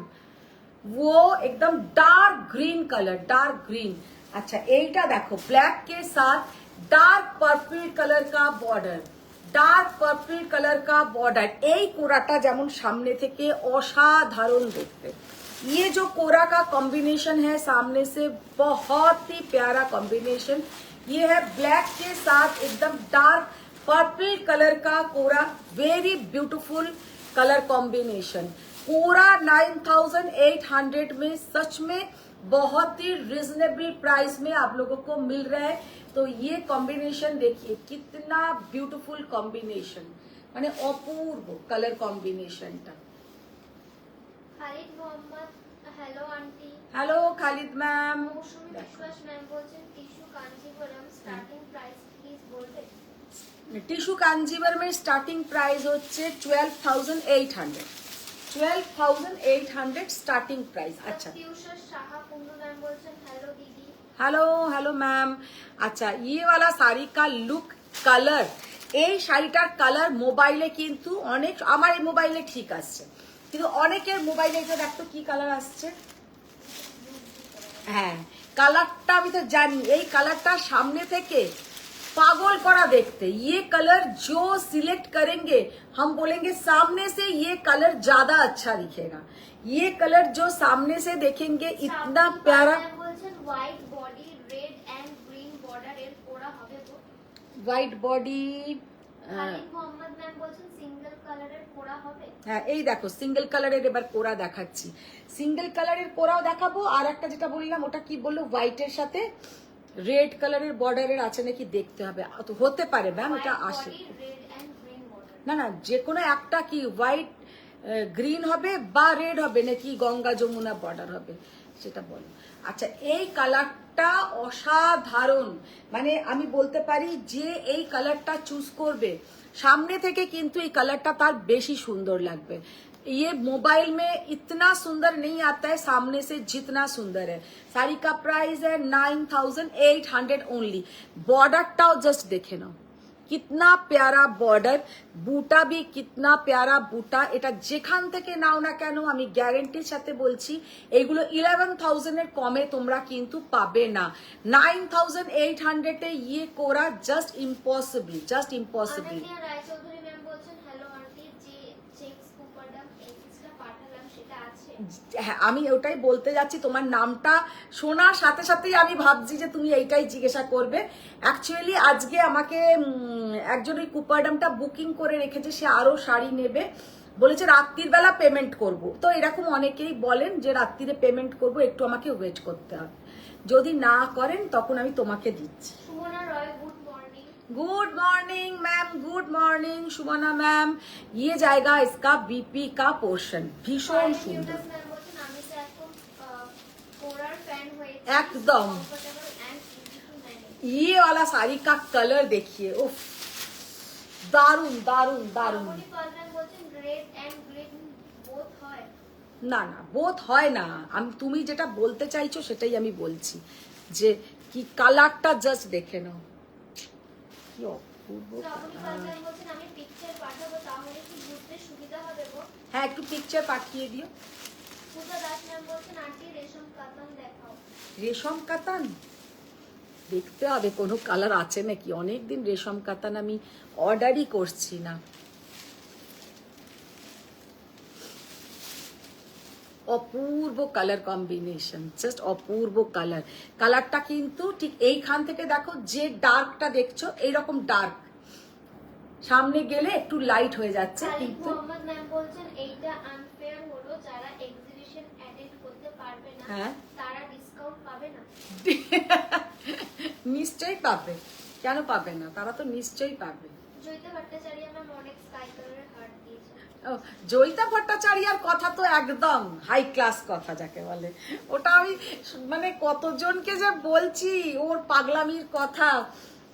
वो एकदम dark green colour, dark green. अच्छा, এইটা দেখো, ब्लैक के साथ डार्क पर्पल कलर का बॉर्डर, डार्क पर्पल कलर का बॉर्डर। এই কোরাটা যেমন সামনে থেকে অসাধারণ দেখতে। ये जो कोरा का कॉम्बिनेशन है सामने से बहुत ही प्यारा कॉम्बिनेशन। ये है ब्लैक के साथ एकदम डार्क पर्पल कलर का कोरा, वेरी ब्यूटीफुल कलर कॉम्बिनेशन। पूरा 9800 में सच में बहुत ही रिजनेबल प्राइस में आप लोगों को मिल रहा है। तो ये कॉम्बिनेशन देखिए कितना ब्यूटीफुल कॉम्बिनेशन, माने अपूर्व कलर कॉम्बिनेशनটা। Khalid Mohammad, hello aunty. Hello Khalid ma'am. Mousumi Biswas ma'am বলছেন tissue Kanjivaram starting price please বলবেন। টিস্যু কাঞ্জিভরমের স্টার্টিং প্রাইস হচ্ছে 12,800, 12,800 স্টার্টিং প্রাইস। আচ্ছা প্রত্যুষা সাহা কুন্ডু ম্যাম বলছেন হ্যালো দিদি। Hello hello ma'am. अच्छा ये वाला শাড়ি का লুক কালার, এই শাড়িটার কালার মোবাইলে কিন্তু অনেক, আমার এই মোবাইলে ঠিক আসছে, কিন্তু অনেকের মোবাইলে এটা দেখতো কি কালার আসছে। হ্যাঁ কালারটা আমি তো জানি, এই কালারটা সামনে থেকে पागल करा देखते। ये कलर जो सिलेक्ट करेंगे हम बोलेंगे सामने से ये कलर ज्यादा अच्छा दिखेगा। ये कलर जो सामने से देखेंगे इतना प्यारा। বলছেন white body red and green border এর করা হবে তো। White body. Khalid Mohammad ma'am বলছেন সিঙ্গেল কালারের করা হবে। হ্যাঁ এই দেখো সিঙ্গেল কালারের এবার কোরা দেখাচ্ছি, সিঙ্গেল কালারের কোরাও দেখাবো। আর একটা যেটা বললাম ওটা কি বললো, হোয়াইটের সাথে রেড কালারের বর্ডারের আছে নাকি দেখতে হবে, তো হতে পারে ম্যাম এটা আসে। রেড এন্ড গ্রিন বর্ডার না না যে কোনো একটা কি হোয়াইট গ্রিন হবে বা রেড হবে নাকি গঙ্গা যমুনা বর্ডার হবে সেটা বলো। আচ্ছা এই কালারটা অসাধারণ, মানে আমি বলতে পারি যে এই কালারটা চুজ করবে সামনে থেকে কিন্তু এই কালারটা তার বেশি সুন্দর লাগবে। ये मोबाइल में इतना सुंदर नहीं आता है सामने से जितना सुंदर है। साड़ी का प्राइस है 9,800 ओनली। बॉर्डरटाও जस्ट देखे ना कितना प्यारा बॉर्डर, বুটা भी कितना प्यारा বুটা। এটা যেখান থেকে নাও না কেন আমি গ্যারান্টির সাথে বলছি এইগুলো 11,000 এর কমে তোমরা কিন্তু পাবে না। 9,800 এ ये Kora just impossible, just impossible. Ananya Roychowdhury ma'am বলছেন হ্যালো আন্টি, যে চেকস কুপারডাম এক্সট্রা পাঠালাম সেটা আছে। হ্যাঁ আমি ওটাই বলতে যাচ্ছি, তোমার নামটা শোনার সাথে সাথেই আমি ভাবছি যে তুমি এইটাই জিজ্ঞাসা করবে। অ্যাকচুয়ালি আজকে আমাকে একজন ওই কুপারডামটা বুকিং করে রেখেছে, সে আরো শাড়ি নেবে বলেছে রাত্রির বেলা পেমেন্ট করব। তো এরকম অনেকেই বলেন যে রাত্রিরে পেমেন্ট করব, একটু আমাকে ওয়েট করতে হবে, যদি না করেন তখন আমি তোমাকে দিচ্ছি। Sumana Roy good morning. Good morning ma'am, good morning Sumana ma'am. ये जाएगा इसका बीपी का पोर्शन, भीषण सुंदर ম্যাম বলছেন আমি তো এখন কোরার ফ্যান হয়েছি एकदम। Comfortable and easy to manage. ये वाला साड़ी का कलर देखिए, उफ दारुण दारुण दारुण। আপনি পালন বলছেন রেড এন্ড গ্রিন বোথ হয়। না না বোধ হয় না, আমি তুমি যেটা বলতে চাইছো সেটাই আমি বলছি যে কি কালারটা জাস্ট দেখে নাও কি অপূর্ব আপনি কালার। পালন বলছেন আমি পিকচার পাঠাবো তাহলে কি বুঝতে সুবিধা হবে গো। হ্যাঁ একটু পিকচার পাঠিয়ে দিও। পূজা দাস ম্যাম বলছেন আন্টি রেশম কাতান দেখাও। রেশম কাতান দেখতে হবে কোনো কালার আছে নাকি, অনেকদিন রেশম কাতান আমি অর্ডারই করছি না। অপূর্ব কালার কম্বিনেশন, জাস্ট অপূর্ব কালার। কালারটা কিন্তু ঠিক এইখান থেকে দেখো যে ডার্কটা দেখছো এইরকম ডার্ক, সামনে গেলে একটু লাইট হয়ে যাচ্ছে খালিদ কিন্তু মোহাম্মদ ম্যাম বলছেন এইটা আনফেয়ার হলো, যারা এক্সিবিশন অ্যাটেন্ড করতে পারবে না হ্যাঁ। তারা ডিসকাউন্ট পাবে না। নিশ্চয়ই পাবে, কেন পাবে না, তারা তো নিশ্চয়ই পাবে। জয়িতা ভট্টাচার্য ম্যাম অনেক স্কাই কালারের হার্ট দিয়েছে। ও, জয়িতা ভট্টাচার্যর কথা তো একদম হাই ক্লাস কথা যাকে বলে, ওটা আমি মানে কতজনকে যে বলছি ওর পাগলামির কথা।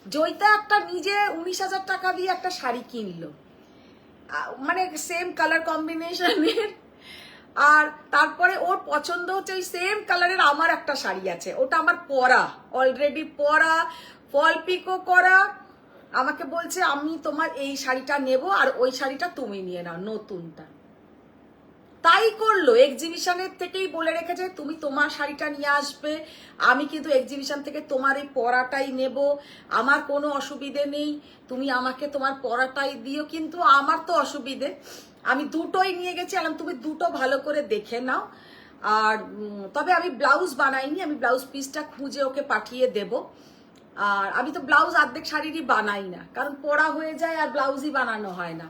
জয়িতা একটা নিজে 19,000 টাকা দিয়ে একটা শাড়ি কিনলো, মানে সেম কালার কম্বিনেশনের, আর তারপরে ওর পছন্দ হচ্ছে ওই সেম কালারের আমার একটা শাড়ি আছে, ওটা আমার পরা, অলরেডি পরা, ফল পিকো করা। আমাকে বলছে আমি তোমার এই শাড়িটা নেব আর ওই শাড়িটা তুমি নিয়ে নাও নতুনটা। তাই করলো, এক্সিবিশনের থেকেই বলে রেখেছে তুমি তোমার শাড়িটা নিয়ে আসবে, আমি কিন্তু এক্সিবিশন থেকে তোমার এই পরাটাই নেব, আমার কোনো অসুবিধে নেই, তুমি আমাকে তোমার পরাটাই দিও। কিন্তু আমার তো অসুবিধে, আমি দুটোই নিয়ে গেছি, আলাম তুমি দুটো ভালো করে দেখে নাও। আর তবে আমি ব্লাউজ বানাইনি, আমি ব্লাউজ পিসটা খুঁজে ওকে পাঠিয়ে দেব। আর আমি তো ব্লাউজ অর্ধেক শাড়িরই বানাই না, কারণ পরা হয়ে যায় আর ব্লাউজই বানানো হয় না।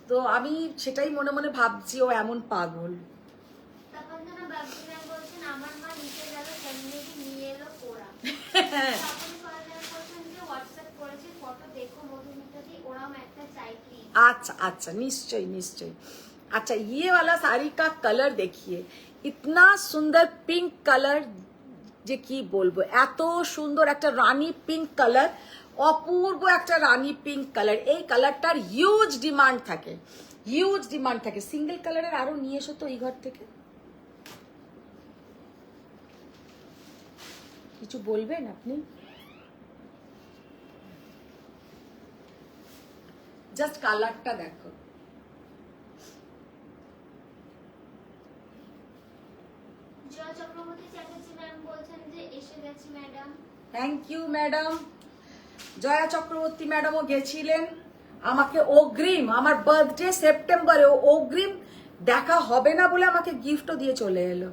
তো আমি সেটাই মনে মনে ভাবছি ও এমন পাগল। তখন যেন বাবজি ম্যাম বলছেন আমার মা নিচে গেল ফ্যামিলি নিয়ে এলো কোরা। তখন সোনা ম্যাম বলছেন যে হোয়াটসঅ্যাপ করেছে ফটো দেখো মধুমিতা দি, ওরাও একটা চাই প্লিজ। अच्छा अच्छा निश्चय निश्चय। अच्छा ये वाला साड़ी का कलर देखिए, इतना सुंदर पिंक कलर, যে কি বলবো, এত সুন্দর একটা রানী পিঙ্ক কালার, অপূর্ব একটা রানী পিঙ্ক কালার। এই কালারটার হিউজ ডিমান্ড থাকে, হিউজ ডিমান্ড থাকে। সিঙ্গেল কালারের আরো নিয়ে এসো তো এই ঘর থেকে। কিছু বলবেন আপনি? জাস্ট কালারটা দেখো। জয় চক্রবর্তী চ্যাটার্জি ম্যাম বলছেন যে এসে গেছি madam. Thank you madam. Jaya Chakraborty ম্যাডামও গেছিলেন, আমাকে অগ্রিম, আমার বার্থডে সেপ্টেম্বরে, অগ্রিম দেখা হবে না বলে আমাকে গিফটও দিয়ে চলে এলো।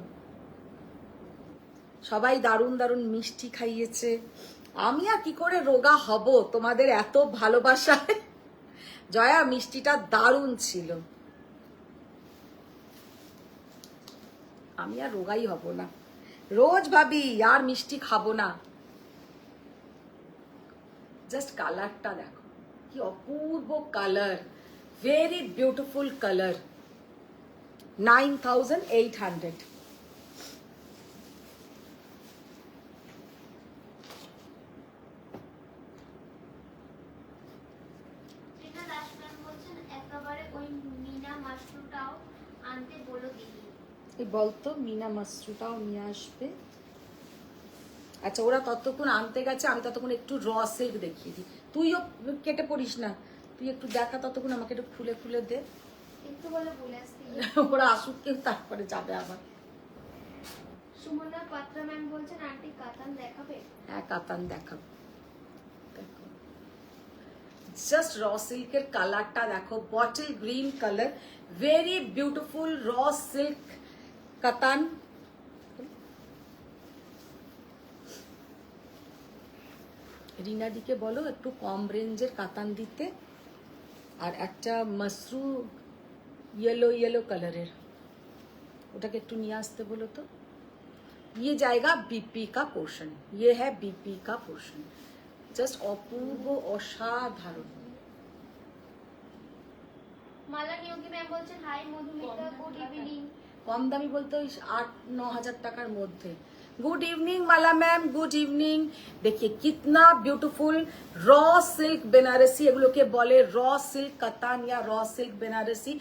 সবাই দারুণ দারুণ মিষ্টি খাইয়েছে। আমি আর কি করে রোগা হব তোমাদের এত ভালোবাসায়। জয়া মিষ্টিটা দারুণ ছিল, আমি আর রোগাই হব না। রোজ ভাবি আর মিষ্টি খাবো না। জাস্ট কালারটা দেখো কি অপূর্ব কালার, ভেরি বিউটিফুল কালার। 9800। রিনা দাস ম্যাম বলছেন একেবারে ওই মিনা মাশরুমটাও আনতে বলো দিদি। এই বলতো মিনা মাশরুমটাও নিয়ে আসবে। আচ্ছা ওরা ততক্ষণ আনতে গেছে, আমি ততক্ষণ একটু র সিল্ক দেখিয়ে দিই। তুইও কেটে পড়িস না, তুই একটু দেখা ততক্ষণ, আমাকে একটু খুলে খুলে দে। একটু বলে বলে আসতে। ওরা আসুক কেউ, তারপরে যাবে আবার। সুমনা পাত্রা ম্যাম বলছেন আন্টি কাতান দেখাবে। হ্যাঁ কাতান দেখাবো। দেখো জাস্ট র সিল্কের কালারটা দেখো, bottle green colour, very beautiful raw silk কাতান। রিনাদিকে বলো একটু কম রেঞ্জের কাতান দিতে, আর একটা মসরু येलो येलो कलर ওটাকে একটু নিয়ে আসতে বলো তো। ये जाएगा बीपी का पोर्शन, ये है बीपी का पोर्शन। জাস্ট অপূর্ব অসাধারণ। মালা নিয়োগী ম্যাম বলছেন হাই মধুমিতা গুড ইভিনিং। কম দামি বলতে ওই 8-9 হাজার টাকার মধ্যে। गुड इवनिंग माला मैम, गुड इवनिंग। देखिए कितना ब्यूटीफुल रॉ सिल्क बनारसी, एगुलोके बोले रॉ सिल्क कतान या raw silk Banarasi.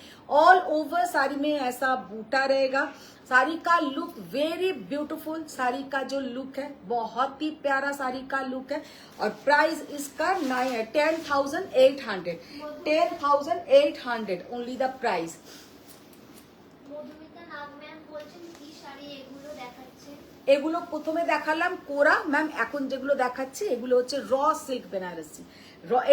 All over sari में ऐसा बूटा रहेगा। साड़ी का लुक वेरी ब्यूटीफुल, साड़ी का जो लुक है बहुत ही प्यारा साड़ी का लुक है। और प्राइस इसका 10,800, 10,800 only the price. Madhumita Nag ma'am বলছেন কি শাড়ি এগুলো দেখাচ্ছে। এগুলো প্রথমে দেখালাম কোরা ম্যাম, এখন যেগুলো দেখাচ্ছি এগুলো হচ্ছে র সিল্ক বেনারসি।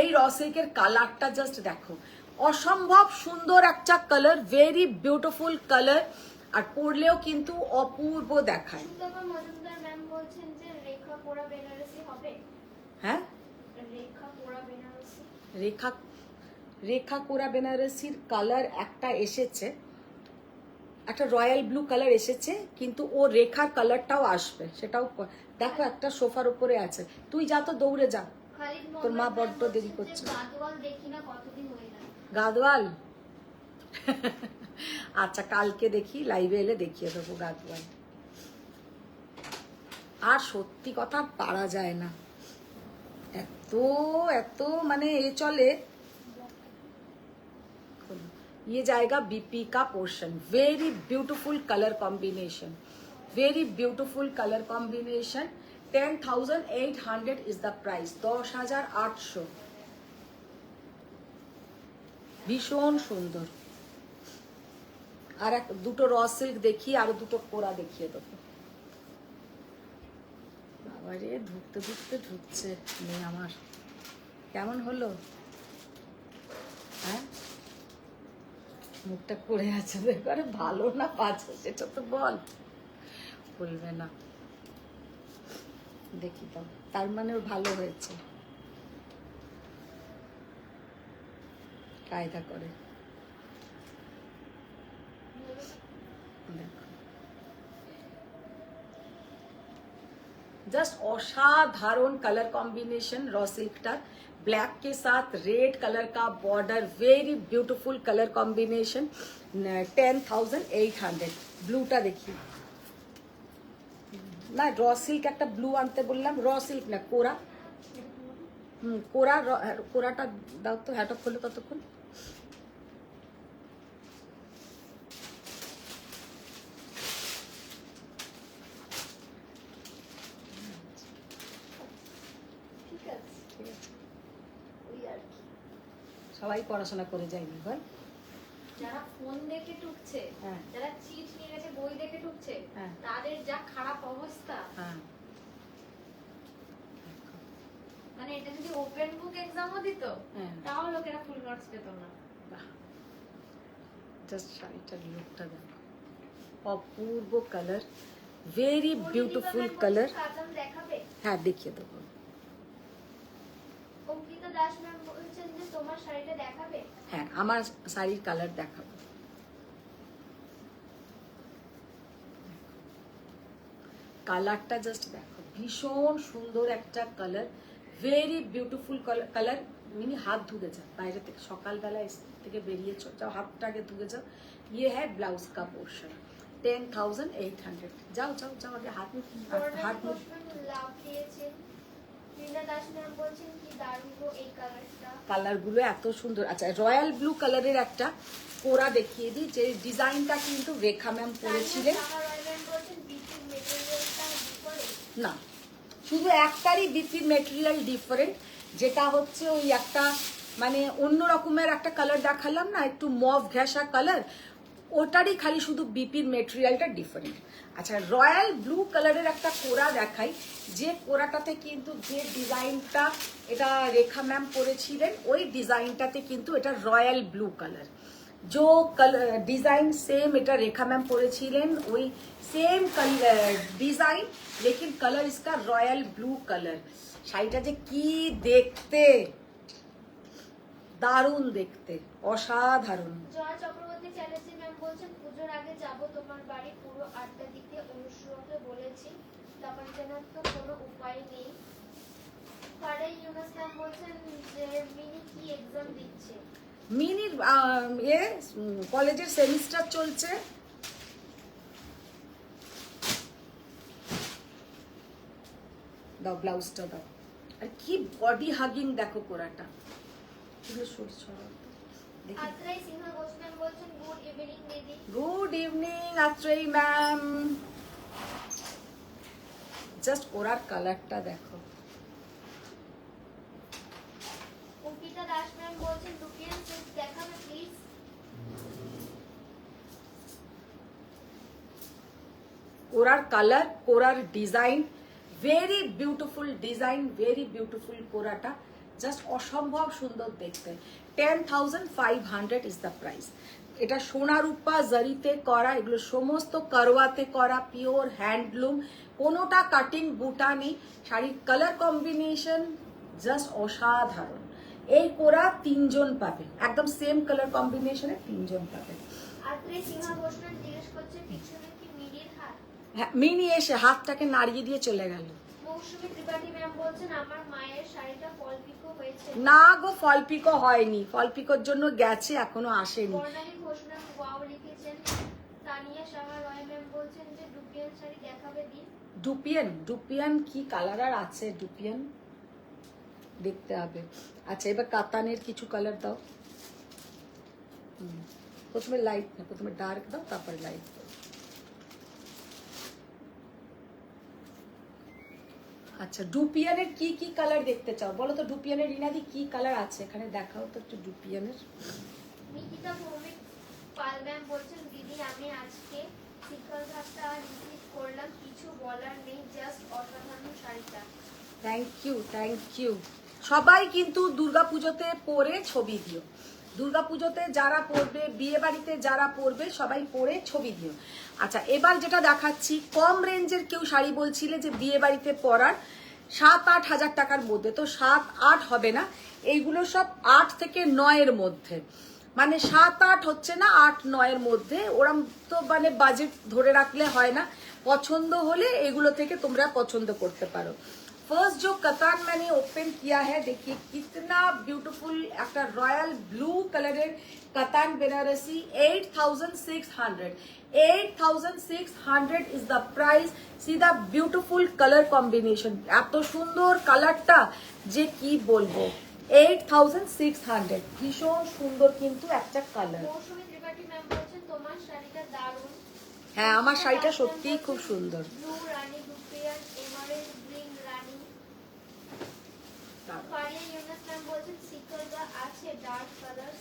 এই র সিল্কের কালারটা জাস্ট দেখো, অসম্ভব সুন্দর একটা কালার, ভেরি বিউটিফুল কালার, আর পরলেও কিন্তু অপূর্ব দেখায়। সুতপা মজুমদার ম্যাম বলছেন যে রেখা পোড়া বেনারসি হবে। হ্যাঁ রেখা পোড়া বেনারসি, রেখা রেখা কোরা বেনারসির কালার একটা এসেছে, একটা রয়্যাল ব্লু কালার এসেছে, কিন্তু ও রেখার কালারটাও আসবে, সেটাও দেখো একটা সোফার উপরে আছে। তুই যা তো দৌড়ে যা, খালিদ তোর মা মোহাম্মদ বড্ড ম্যাম দেরি বলছেন করছে। যে গাদওয়াল দেখি না কতদিন হয়ে গেল। গাদওয়াল আচ্ছা কালকে দেখি, লাইভে এলে দেখিয়ে দেবো গাদওয়াল। আর সত্যি কথা পারা যায় না, এত এত মানে এ চলে। ये जाएगा बीपी का portion, very beautiful colour combination, very beautiful colour combination. 10,800 is the price, 10,800। ভীষণ সুন্দর। আর এক দুটো র সিল্ক দেখিয়ে আরো দুটো কোরা দেখিয়ে দেবো। বাবারে ঢুকতে ঢুকতে ঢুকছে মেয়ে আমার। কেমন হলো? হ্যাঁ মুখটা করে আছে দেখো, আরে ভালো না বাজে সেটা তো বল। বলবে না, দেখি তো, তার মানে ওর ভালো হয়েছে, কায়দা করে। जस्ट असाधारण कलर कॉम्बिनेशन रॉ सिल्क का ब्लैक के साथ रेड कलर का border, very beautiful colour combination. 10,800। ব্লুটা দেখি না, র সিল্ক একটা ব্লু আনতে বললাম, র সিল্ক না কোরা। কোরা, কোরাটা দাও তো, হ্যাটা খোলো ততক্ষণ। সবাই পড়াশোনা করে যায়নি বল। যারা ফোন দেখে টুকছে, হ্যাঁ। যারা চিট নিয়ে গেছে বই দেখে টুকছে, হ্যাঁ। তাদের যা খারাপ অবস্থা। হ্যাঁ, মানে এটা যদি ওপেন বুক এক্সামও দিত, হ্যাঁ। তাও লোকেরা ফুল মার্কস পেত না। জাস্ট শাড়িটার লুকটা দেখো, অপূর্ব কালার, ভেরি বিউটিফুল কালার। কাতান দেখাবে? হ্যাঁ, দেখিয়ে দেবো। অঙ্কিতা দাস ম্যাম বলছেন যে তোমার শাড়িটা দেখাবে? হ্যাঁ, আমার শাড়ির কালার দেখাবো। কালারটা জাস্ট দেখো, ভীষণ সুন্দর একটা colour, very beautiful colour. Mini হাত ধুয়ে যাও বাইরে থেকে, সকালবেলা থেকে বেরিয়েছো, যাও হাতটা আগে ধুয়ে যাও। ইয়ে হ্যাঁ ব্লাউজ কা পোর্শন, 10,800। যাও যাও যাও আগে হাত হাত মুখ। লাভ দিয়েছেন রিনা দাস ম্যাম বলছেন কি দারুণ গো এই কালারটা। কালারগুলো এত সুন্দর। আচ্ছা, রয়্যাল ব্লু কালারের একটা কোরা দেখিয়ে দিই, যে ডিজাইনটা কিন্তু রেখা ম্যাম করেছিলেন। না, শুধু একটারই বিপির মেটেরিয়াল ডিফারেন্ট, যেটা হচ্ছে ওই একটা মানে অন্য রকমের একটা কালার দেখালাম না, একটু মভ ঘেঁষা কালার, ওটারই খালি শুধু বিপির মেটেরিয়ালটা ডিফারেন্ট। আচ্ছা, রয়্যাল ব্লু কালারের একটা কোরা দেখাই, যে কোরাটাতে কিন্তু যে ডিজাইনটা এটা রেখা ম্যাম করেছিলেন, ওই ডিজাইনটাতে কিন্তু এটা রয়্যাল ব্লু কালার। जो कलर डिजाइन सेम এটা রেখা ম্যাম করেছিলেন, ওই সেম ডিজাইন, लेकिन कलर इसका रॉयल ब्लू कलर। শাড়িটা যে কি দেখতে, দারুণ দেখতে, অসাধারণ। জয় চক্রবর্তী চ্যাটার্জি ম্যাম বলছেন পুজোর আগে যাব তোমার বাড়ি, পুরো 8টা দিকে অনুষ্ঠিতকে বলেছি, তারপর যেন তো কোনো উপায় নেই। ফারাই ইউনাস ম্যাম বলছেন যে মিনি কি এক্সাম দিচ্ছে? মিনির কলেজের সেমিস্টার চলছে। দাও ব্লাউজটা দাও। আর কি বডি হাগিং দেখো কোরাটা, আত্রাই সিনহা ঘোষ ম্যাম বলছেন গুড ইভিনিং দিদি। Good evening Atrai ma'am. Just কোরার কালারটা দেখো। অঙ্কিতা দাস ম্যাম বলছেন ডুপিয়ান সিল্ক দেখাবে প্লিজ। কোরার কালার, কোরার design, very beautiful design, very beautiful কোরাটা, জাস্ট অসম্ভব সুন্দর দেখতে। 10,500 ইজ দ্য প্রাইস। এটা সোনা রূপা জারিতে করা, এগুলো সমস্ত করওয়াতে করা, পিওর হ্যান্ডলুম, কোনোটা কাটিং বুটা নেই। শাড়ির কালার কম্বিনেশন জাস্ট অসাধারণ। এই কোরা 3 জন পাবে, একদম সেম কালার কম্বিনেশনে 3 জন পাবে। আত্রাই সিনহা ঘোষ ম্যাম জিজ্ঞেস করছে পিছনে কি মিডির হাত? হ্যাঁ, মিনি এসে হাতটাকে নাড়িয়ে দিয়ে চলে গেল। মৌসুমী ত্রিপাঠী ম্যাম বলছেন আমার মায়ের শাড়িটা ফল পিকো হয়েছে। না গো, ফল পিকো হয়নি, ফল পিকোর জন্য গেছে, এখনো আসেনি। বর্ণালী ঘোষ ম্যাম ওয়াও লিখেছেন। তানিয়া সাহা রয় ম্যাম বলছেন যে ডুপিয়ান শাড়ি দেখাবে দিন। ডুপিয়ান, ডুপিয়ান কি কালার আর আছে, ডুপিয়ান দেখতে হবে। আচ্ছা, এবার কাতানের কিছু কালার দাও। প্রথমে লাইট না, প্রথমে ডার্ক দাও, তারপরে লাইট দাও। আচ্ছা, ডুপিয়ানের কি কি কালার দেখতে চাও বলো তো? ডুপিয়ানের রিনাদি কি কালার আছে এখানে দেখাও তো একটু ডুপিয়ানের। নিকিতা ভৌমিক পাল ম্যাম বলছেন দিদি আমি আজকে শিক্ষাঘাটটা রিসিভ করলাম, কিছু বলার নেই, জাস্ট অসাধারণ শাড়িটা। Thank you, thank you. সবাই কিন্তু দুর্গাপুজোতে পরে ছবি দিও। দুর্গাপুজোতে যারা পরবে, বিয়ে বাড়িতে যারা পরবে, সবাই পরে ছবি দিও। আচ্ছা, এবার যেটা দেখাচ্ছি, কম রেঞ্জের কেউ শাড়ি বলছিলে যে বিয়ে বাড়িতে পরার 7-8 হাজার টাকার মধ্যে, তো 7-8 হবে না, এইগুলো সব 8 থেকে 9 এর মধ্যে। মানে 7-8 হচ্ছে না, 8-9-এর মধ্যে। ওরম তো মানে বাজেট ধরে রাখলে হয় না, পছন্দ হলে এগুলো থেকে তোমরা পছন্দ করতে পারো। फर्स्ट जो कतान मैंने ओपन किया है, देखिए कितना ब्यूटीफुल एक royal blue colour Katan Banarasi 8600 8600 is the price. See the beautiful colour combination, এত সুন্দর কালারটা যে কি বলবো। 8600 ভীষণ সুন্দর কিন্তু একটা কালার। মৌসুমী ত্রিপাঠী ম্যাম বলছেন তোমার শাড়িটা দারুণ। হ্যাঁ, আমার শাড়িটা সত্যিই খুব সুন্দর। ব্লু রানী দুপিয়ার এমারেল্ড গ্রিন রানী। ফারিয়া ইউনাস ম্যাম বলছেন সিকলগা আছে ডার্ক কালার।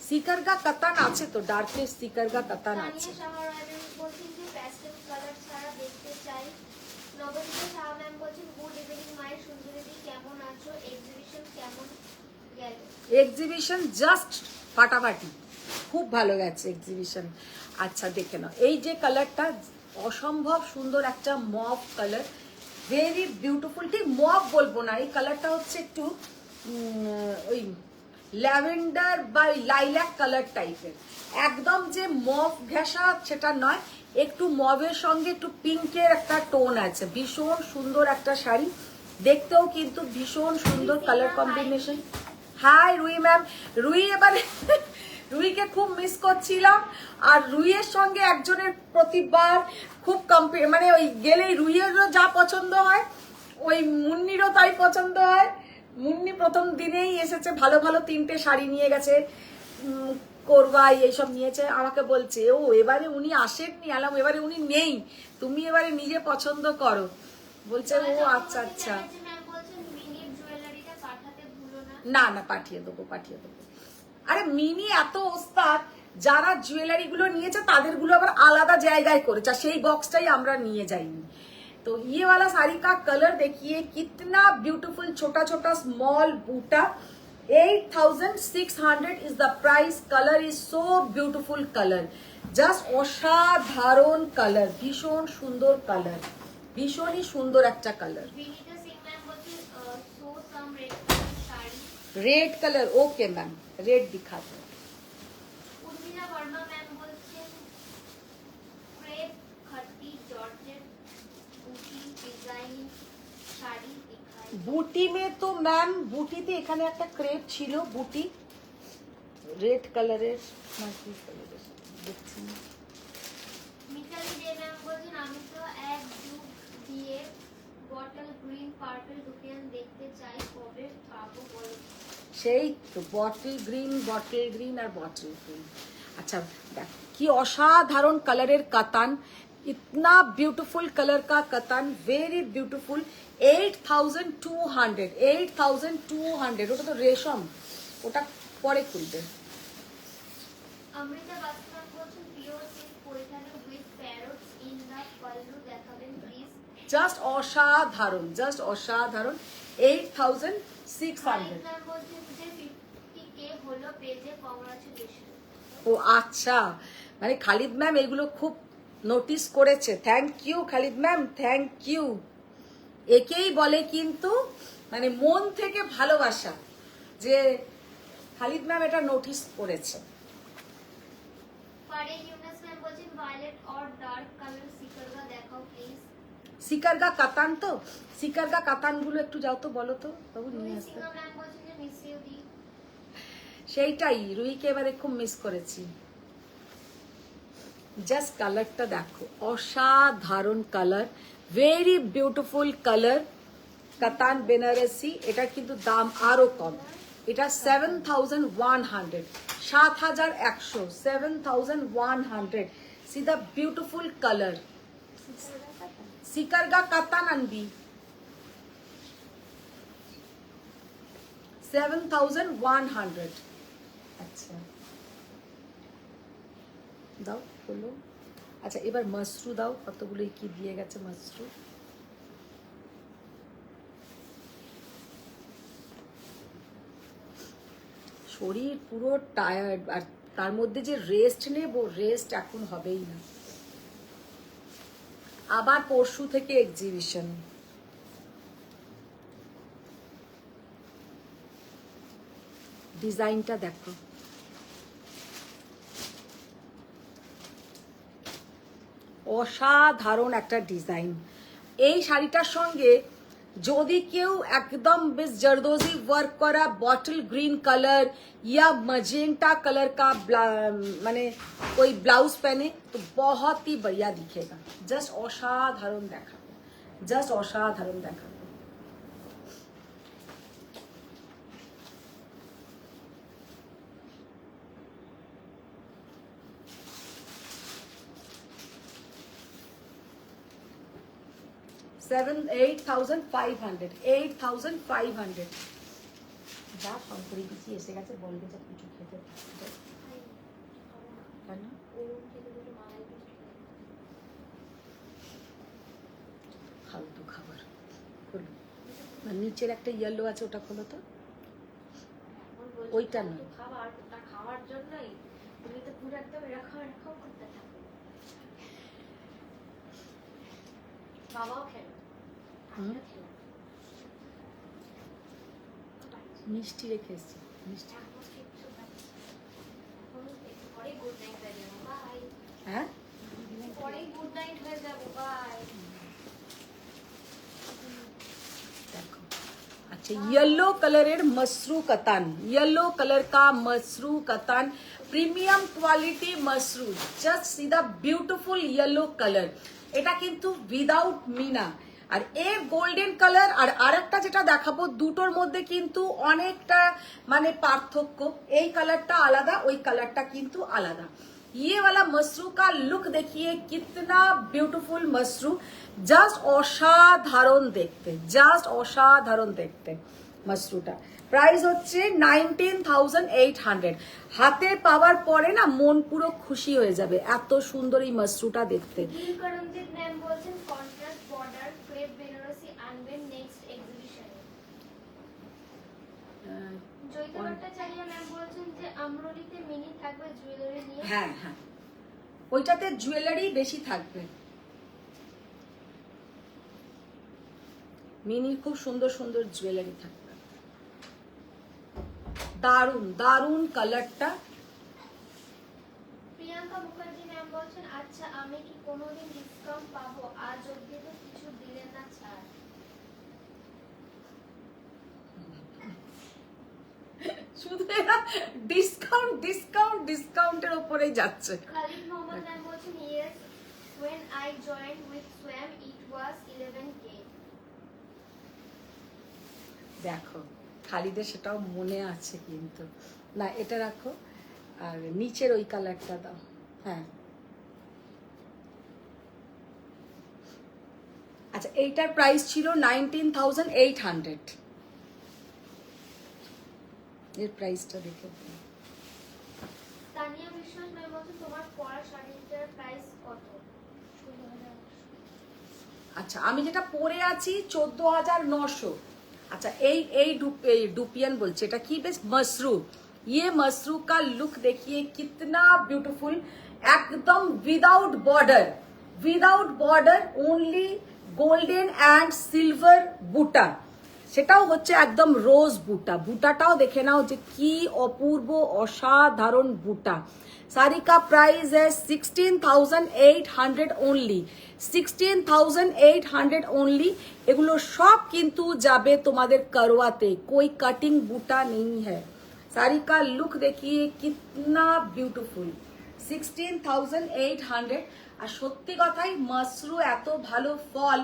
সিকারগা কাতান আছে তো, ডার্কেস্ট সিকারগা কাতান আছে। তানিয়া শাহ রানী বলছেন যে প্যাস্টেল কালার ছাড়া দেখতে চাই। নবনীতা শাহ ম্যাম বলছেন গুড ইভিনিং মায়ের সুন্দরী, কেমন আছো? এক্সিবিশন কেমন গেল? এক্সিবিশন জাস্ট ফাটাফাটি, খুব ভালো গেছে এক্সিবিশন। আচ্ছা দেখে নাও, এই যে কালারটা অসম্ভব সুন্দর একটা মভ কালার, ভেরি বিউটিফুল। ঠিক মভ বলবো না, এই কালারটা হচ্ছে একটু ওই ল্যাভেন্ডার বা লাইল্যাক কালার টাইপের, একদম যে মভ ঘেঁষা সেটা নয়, একটু মভের সঙ্গে একটু পিঙ্কের একটা টোন আছে। ভীষণ সুন্দর একটা শাড়ি, দেখতেও কিন্তু ভীষণ সুন্দর কালার কম্বিনেশন। হাই রুই ম্যাম, রুই এবারে রুইকে খুব মিস করছিলাম। আর রুইয়ের সঙ্গে একজনের প্রতিবার খুব মানে ওই গেলেই রুইয়েরও যা পছন্দ হয়, ওই মুন্নিরও তাই পছন্দ হয়। মুন্নি প্রথম দিনেই এসেছে, ভালো ভালো 3টে শাড়ি নিয়ে গেছে, করবাই এইসব নিয়েছে, আমাকে বলছে ও এবারে উনি আসেননি, আলাম এবারে উনি নেই, তুমি এবারে নিজে পছন্দ করো। বলছে ও আচ্ছা আচ্ছা, না না পাঠিয়ে দেবো পাঠিয়ে দেবো। আরে মিনি এত ওস্তাদ, যারা জুয়েলারি গুলো নিয়েছে তাদের গুলো আবার আলাদা জায়গায় করেছে, আর সেই বক্সটাই আমরা নিয়ে যাইনি। तो ये वाला साड़ी का कलर देखिए कितना ब्यूटीफुल, छोटा छोटा स्मॉल बूटा, 8600 is the price. Colour is so beautiful, colour just অসাধারণ কালার, ভীষণ সুন্দর কালার, ভীষণই সুন্দর একটা কালার। বিনীতা সিং ম্যাম বলছেন so some red colour sari. Red colour okay ma'am, red दिखा दो। উর্মিলা বর্মা ম্যাম বলছেন ক্রেপ খट्टी জর্জেট বুটি ডিজাইন শাড়ি দেখাই। বুটি মে তো ম্যাম, বুটিতে এখানে একটা ক্রেপ ছিল, বুটি রেড কালারের, মিতালি দে ম্যাম বলছেন আমি তো এক যুগ দিয়ে বটল গ্রিন পার্পল দুপিয়ান দেখতে চাই, কবে পাবো বলো? সেই তো বটল গ্রিন আর বটল গ্রিন। আচ্ছা দেখ কি অসাধারণ কালারের কাতান, इतना ब्यूटीफुल कलर का कतान, वेरी ब्यूटीफुल। 8200 ওটা তো রেশম, ওটা পরে খুলবে। অমৃতা বাসুদেব বলছেন pure silk Paithani with parrots in the pallu দেখাবেন প্লিজ। জাস্ট অসাধারণ, জাস্ট অসাধারণ। 8600। ম্যাম বলছেন যে 50K হলো পেজে, কংগ্রাচুলেশন। ও আচ্ছা, মানে খালিদ ম্যাম এগুলো খুব নোটিস করেছে, thank you Khalid ma'am, thank you. একেই বলে কিন্তু মানে মন থেকে ভালোবাসা, যে খালিদ ম্যাম এটা নোটিস করেছে। ফারিয়া ইউনাস ম্যাম বলছেন ভায়োলেট অর ডার্ক কালার সিকারগা দেখাও প্লিজ। সিকারগা কাতান, তো সিকারগা কাতান গুলো একটু যাও তো, বলো তো বাবু নিয়ে আসতে। সিংহ ম্যাম বলছেন যে মিস ইউ দি। সেইটাই, রুইকে এবারে খুব মিস করেছি। জাস্ট কালারটা দেখো, অসাধারণ কালার, ভেরি বিউটিফুল কালার। কাতান বেনারসি, এটা কিন্তু দাম আরো কম, এটা 7100, 7100, 7100। See the beautiful colour. Shikargah Katan আনবি, 7100। আচ্ছা দাও হলো। আচ্ছা এবার মাশরু দাও, কতগুলো কি দিয়ে গেছে মাশরু। শরীর পুরো টায়ার্ড, আর তার মধ্যে যে রেস্ট নেব, রেস্ট এখন হবেই না। আবার পরশু থেকে এক্সিবিশন। ডিজাইনটা দেখো, অসাধারণ একটা ডিজাইন। এই শাড়িটার সঙ্গে যদি কেউ একদম বেশ জরদোজি ওয়ার্ক করা বটল গ্रीन कलर या मजेंटा कलर का মানে कोई ब्लाउज पहने तो बहुत ही बढ़िया दिखेगा। জাস্ট অসাধারণ দেখাবে, জাস্ট অসাধারণ দেখাবে। सेवन 8,500 8,500 যা শঙ্করী পিসি এসে গেছে, বলবে যে কিছু খেতে কেন ফালতু খাবার। খোলো না, নিচের একটা ইয়েলো আছে ওটা খোলো তো। ওইটা না, খাবারটা খাওয়ার জন্যই তুমি তো পুরো একদম এরকম এরকম করতে থাকো। বাবাও খেলো, আমিও খেলাম। মিষ্টি রেখে এসছি, মিষ্টি। এখন কিচ্ছু খাচ্ছি না। এখন একটু পরেই গুড নাইট হয়ে যাবো, বাই। হ্যাঁ পরেই গুড নাইট হয়ে যাবো, বাই। দেখো, আচ্ছা yellow colour Masru Katan, yellow colour का Masru Katan, premium quality Masru, just see the beautiful yellow colour. এটা কিন্তু উইদাউট মিনা। আর এর গোল্ডেন কালার আর আরেকটা যেটা দেখাবো, দুটোর মধ্যে কিন্তু অনেকটা মানে পার্থক্য। এই কালারটা আলাদা, ওই কালারটা কিন্তু আলাদা। ये वाला मसरू का लुक देखिए, कितना ब्यूटीफुल मसरू, জাস্ট অসাধারণ দেখতে, জাস্ট অসাধারণ দেখতে মসরুটা। প্রাইস হচ্ছে 19,800। হাতে পাওয়ার পরে না মন পুরো খুশি হয়ে যাবে, এত সুন্দর এই মসরুটা দেখতে। নীলকরঞ্জিত ম্যাম বলছেন কন্ট্রাস্ট বর্ডার ক্রেপ বেনারসি আনবেন নেক্সট এক্সিবিশনে। জয়িতা ভট্টাচার্য ম্যাম বলছেন যে আমরলিতে মিনি থাকবে জুয়েলারি নিয়ে। হ্যাঁ হ্যাঁ, ওইটাতে জুয়েলারি বেশি থাকবে। মিনির খুব সুন্দর সুন্দর জুয়েলারি থাকবে। দারুন দারুন কালারটা। প্রিয়াঙ্কা মুখার্জি ম্যাম বলছেন আচ্ছা আমি কি কোনোদিন ডিসকাউন্ট পাবো? আজ অবধি তো কিছু দিলেন না ছাড়। শুধু এরা ডিসকাউন্ট ডিসকাউন্ট ডিসকাউন্টের উপরেই যাচ্ছে। খালিদ মোহাম্মদ ম্যাম বলছেন yes when I joined with Swam it was 11K। দেখো খালিদের সেটাও মনে আছে কিন্তু। না এটা রাখো, আর নিচের ওই কালারটা দাও। হ্যাঁ আচ্ছা, এইটার প্রাইস ছিল 19,800। এর প্রাইসটা দেখে দিন। তানিয়া বিশ্বাস ম্যাম বলছেন তোমার পরা শাড়িটার প্রাইস কত? 16,000। আচ্ছা, আমি যেটা পরে আছি 14,900। अच्छा डुपियन बोलছে এটা কি বেশ मसरू। ये मसरू का लुक देखिए कितना ब्यूटीफुल, एकदम without border only golden and silver बुटा, সেটাও হচ্ছে একদম রোজ বুটা। বুটাটাও দেখে নাও যে কি অপূর্ব অসাধারণ বুটা। শাড়ি का प्राइस है 16,800 ओनली, 16,800 ओनली। এগুলো সব কিন্তু যাবে তোমাদের করওয়াতে, कोई कटिंग बूटा नहीं है। साड़ी का लुक देखिए कितना ब्यूटीफुल, 16,800। আর সত্যি কথাই মসরু এত ভালো ফল,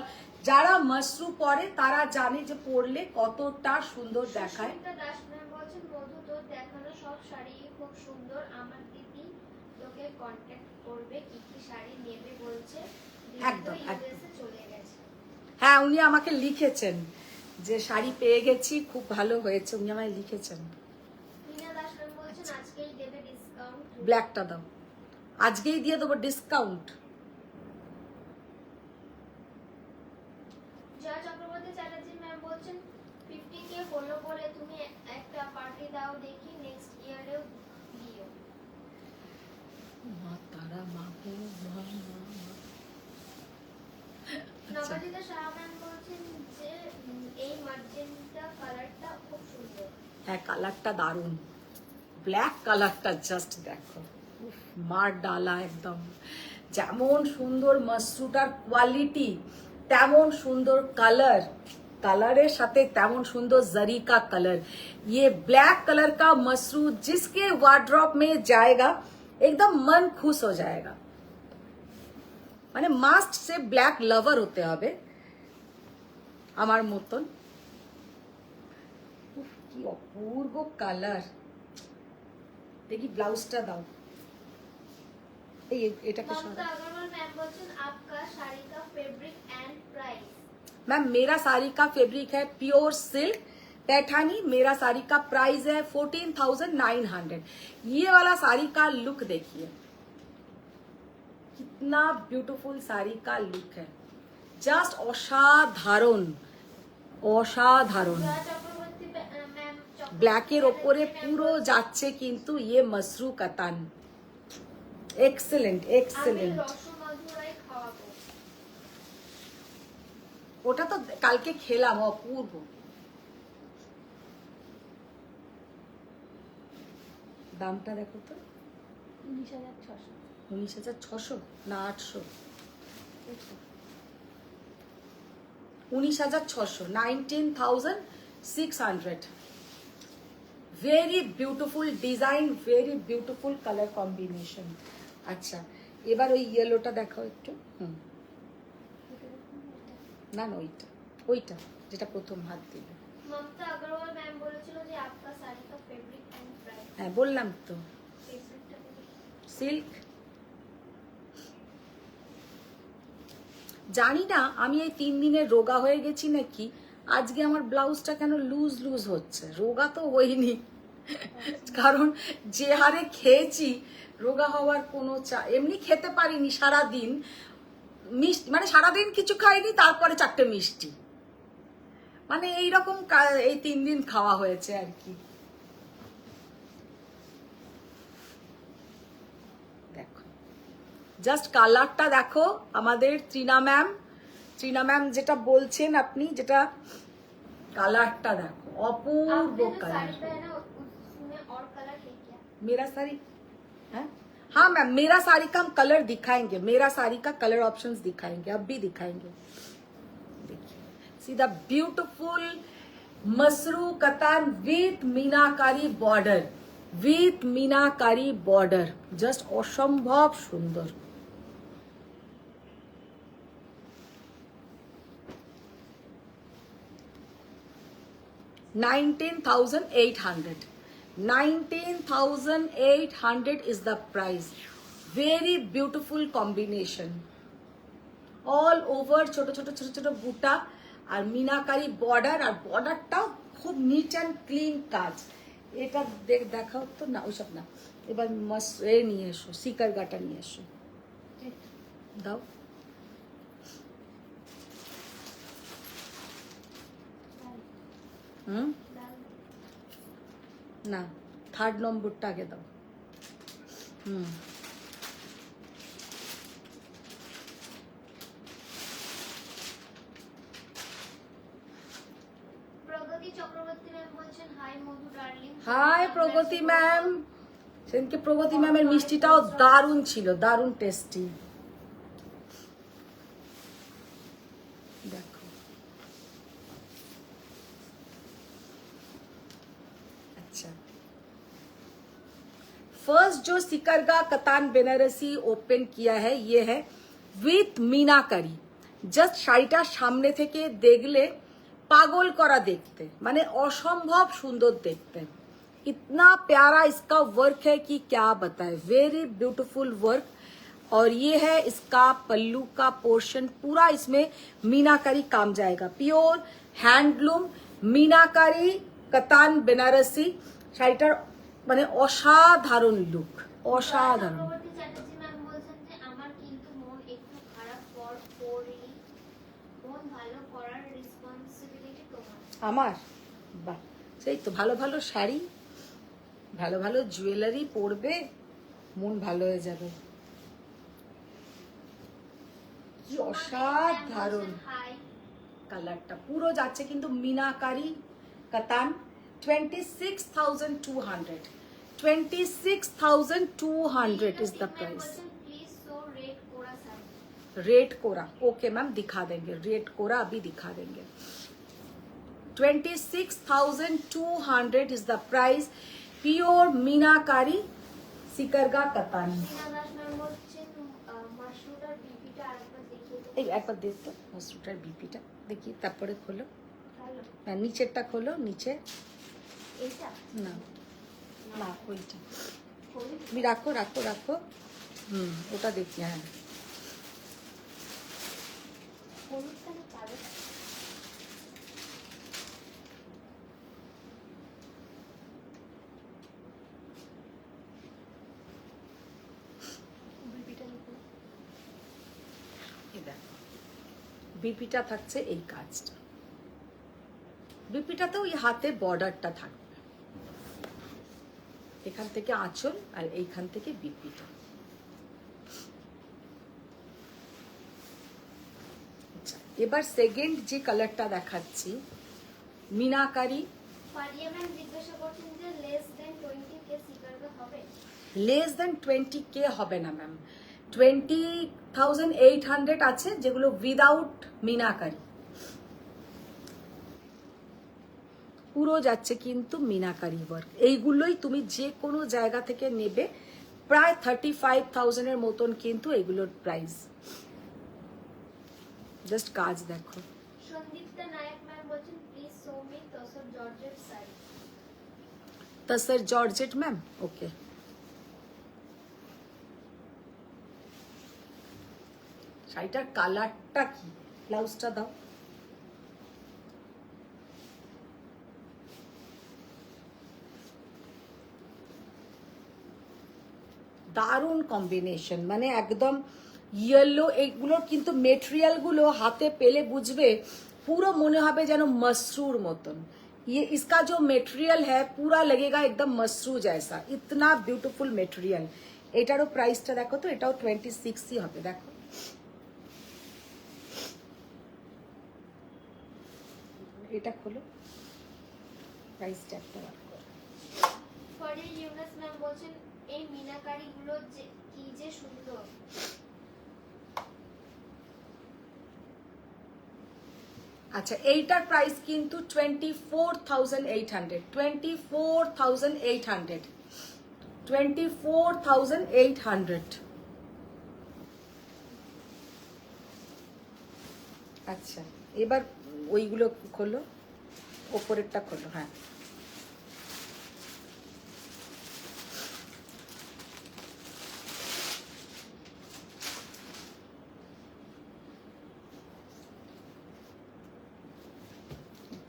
যারা মসরু পরে তারা জানে যে পরলে কতটা সুন্দর দেখায়। সুস্মিতা দাস ম্যাম বলছেন মধু তোর দেখানো সব শাড়ি খুব সুন্দর, আমার দিদি তোকে কন্ট্যাক্ট করবে কি কি শাড়ি নেবে বলছে। একদম, ইউএসএ চলে গেছে। হ্যাঁ উনি আমাকে লিখেছেন যে শাড়ি পেয়ে গেছি, খুব ভালো হয়েছে, উনি আমায় লিখেছেন। রিনা দাস ম্যাম বলছেন আজকেই দেবে ডিসকাউন্ট। ব্ল্যাকটা দাও, আজকেই দিয়ে দেবো ডিসকাউন্ট। জয় চক্রবর্তী চ্যাটার্জি ম্যাম বলছেন 50K হলো বলে তুমি একটা পার্টি দাও দেখি, নেক্সট ইয়ারেও দিও। মা তারা মা গো, মা, মা, মা। নবজিতা শাহ ম্যাম বলছেন যে এই মার্জেন্টা কালারটা খুব সুন্দর। হ্যাঁ কালারটা দারুণ, ব্ল্যাক কালারটা জাস্ট দেখো, উফ, মার ডালা একদম। যেমন সুন্দর মাশরুটার কোয়ালিটি, তেমন সুন্দর কালার, कलर साथे तेमन सुंदर जरी का कलर। ये ब्लैक कलर का मसरू जिसके वार्डरोब में जाएगा एकदम मन खुश हो जाएगा। माने मास्ट से ब्लैक लवर होते হবে আমার মতন। উফ, কি অপূর্ব কালার। দেখি ব্লাউজটা দাও। এই এটাকে মমতা अग्रवाल मैम বলছেন आपका साड़ी का फैब्रिक एंड प्राइस। मैम मेरा साड़ी का फैब्रिक है प्योर सिल्क पैठानी। मेरा साड़ी का प्राइस है 14,900। ये वाला साड़ी का लुक देखिए, कितना ब्यूटीफुल साड़ी का लुक है, जस्ट असाधारण असाधारण। ব্ল্যাকের ওপরে পুরো যাচ্ছে কিন্তু ইয়ে মসরু কাতান। Excellent excellent. ওটা তো কালকে খেলাম, অপূর্ব। দামটা দেখো তো, 19,600। 19,600 না 800? 19,600, 19,600। Very beautiful design, very beautiful colour combination. আচ্ছা এবার ওই ইয়েলোটা দেখাও একটু। না না ওইটা ওইটা যেটা প্রথম হাত দিলে। মমতা अग्रवाल मैम বলেছিল যে आपका साड़ी का फैब्रिक एंड प्राइस। হ্যাঁ বললাম তো, সিল্ক। জানি না আমি এই 3 দিনে রোগা হয়ে গেছি নাকি, আজকে আমার ব্লাউজটা কেন লুজ লুজ হচ্ছে। রোগা তো হইনি, কারণ যে হারে খেয়েছি রোগা হওয়ার কোনো এমনি খেতে পারিনি সারাদিন। মিষ্টি মানে সারাদিন কিছু খাইনি, তারপরে 4টে মিষ্টি, মানে এইরকম এই 3 দিন খাওয়া হয়েছে আর কি। দেখো জাস্ট কালারটা দেখো আমাদের ত্রিনা ম্যাম যেটা বলছেন আপনি, যেটা কালারটা দেখো, অপূর্ব কালার। मेरा साड़ी है, हाँ मैम मेरा साड़ी का हम कलर दिखाएंगे, मेरा साड़ी का कलर ऑप्शंस दिखाएंगे, अब भी दिखाएंगे। देखिए see the beautiful Masru Katan with Meenakari border, with Meenakari border, just असंभव सुंदर। $19,800 is the price. Very beautiful combination. All over छोटो छोटो छोटो छोटो बूटा और मीनाकारी बॉर्डर, और बॉर्डरটাও খুব নিট অ্যান্ড ক্লিন কাজ। এটা দেখাও তো না, ওইসব না। এবার এ নিয়ে এসো, সিকার গাটা নিয়ে এসো, দাও। না 3rd নম্বরটা আগে দাও। প্রগতি চক্রবর্তী ম্যাম বলছেন হাই মধু ডার্লিং। হাই প্রগতি ম্যাম। সেদিনকে প্রগতি ম্যামের মিষ্টিটাও দারুণ ছিল, দারুণ টেস্টি। দেখো अच्छा फर्स्ट जो सिकरगा कतान बेनारसी ओपन किया है ये है विथ मीनाकारी। জাস্ট শাড়িটা সামনে থেকে দেখলে পাগল করা দেখতে, মানে অসম্ভব সুন্দর দেখতে। इतना प्यारा इसका वर्क है कि क्या बताए, वेरी ब्यूटीफुल वर्क। और ये है इसका पल्लू का पोर्शन, पूरा इसमें मीनाकारी काम जाएगा। प्योर हैंडलूम मीनाकारी कतान बेनारसी। শাড়িটার মানে অসাধারণ লুক, অসাধারণ। চক্রবর্তী চ্যাটার্জি ম্যাম বলছেন যে আমার কিন্তু মন একটু খারাপ পড়লি, মন ভালো করার রেসপন্সিবিলিটি তোমার। আমার বাহ, সেই তো ভালো ভালো শাড়ি, ভালো ভালো জুয়েলারি পরবে, মন ভালো হয়ে যাবে। কি অসাধারণ কালারটা, পুরো যাচ্ছে কিন্তু মিনাকারি কাতান। 26,200 is the price. Please so red Kora red Kora, okay ma'am दिखा देंगे, रेड कोरा अभी दिखा देंगे। 26,200 is the price, pure Meenakari Shikargah कतानी। টিনা দাস ম্যাম বলছেন মাশরুম আর বিপিটা আরেকবার দেখিয়ে এই দেবো। একবার দেখতো মসরুটার বিপিটা দেখি, তারপরে খোলো। ভালো হ্যাঁ নিচেরটা খোলো, নিচে এইটা না না ওইটা হলুদ তুমি রাখো রাখো রাখো। ওটা দেখি। হ্যাঁ হলুদটা না কালো বিপিটা লিখো। এই দেখো বিপিটা থাকছে এই কাজটা, বিপিটাতে ওই হাতে বর্ডারটা থাকবে, এখান থেকে আঁচল আর এইখান থেকে বিপিটা। আচ্ছা এবার সেকেন্ড যে কালারটা দেখাচ্ছি মিনাকারি, ফারিয়া ম্যাম জিজ্ঞাসা করছেন যে লেস দেন 20K সিকারগা হবে? লেস দেন 20K হবে না ম্যাম, 20,800 আছে যেগুলো উইদাউট মিনাকারি, পুরো যাচ্ছে কিন্তু মিনাকারি ওয়ার্ক। এইগুলোই তুমি যে কোনো জায়গা থেকে নেবে, প্রায় 35,000 এর মতন কিন্তু এগুলোর প্রাইস। জাস্ট কাজ দেখো। সন্দীপ্তা নায়ক ম্যাম বলছেন please show me tussar georgette sari. Tussar georgette ma'am, okay. শাড়িটার কালারটা কি, ব্লাউজটা দাও। দারুণ কম্বিনেশন, মানে একদম ইয়েলো। এইগুলোর কিন্তু মেটেরিয়ালগুলো হাতে পেলে বুঝবে, পুরো মনে হবে যেন মসরুর মতন। ये इसका जो मेटेरियल है पूरा लगेगा एकदम मसरू जैसा, इतना ब्यूटीफुल मेटेरियल। এটারও প্রাইসটা দেখো তো, এটাও 26ই হবে। দেখো এটা খোলো, প্রাইস ট্যাগটা বার করো। ফারিয়া ইউনাস ম্যাম বলছেন এই মিনাকারি গুলো যে কি যে সুন্দর। আচ্ছা এইটার প্রাইস কিন্তু 24,800, 24,800, 24,800। আচ্ছা এবার ওইগুলো খোলো, ওপরেরটা খোলো। হ্যাঁ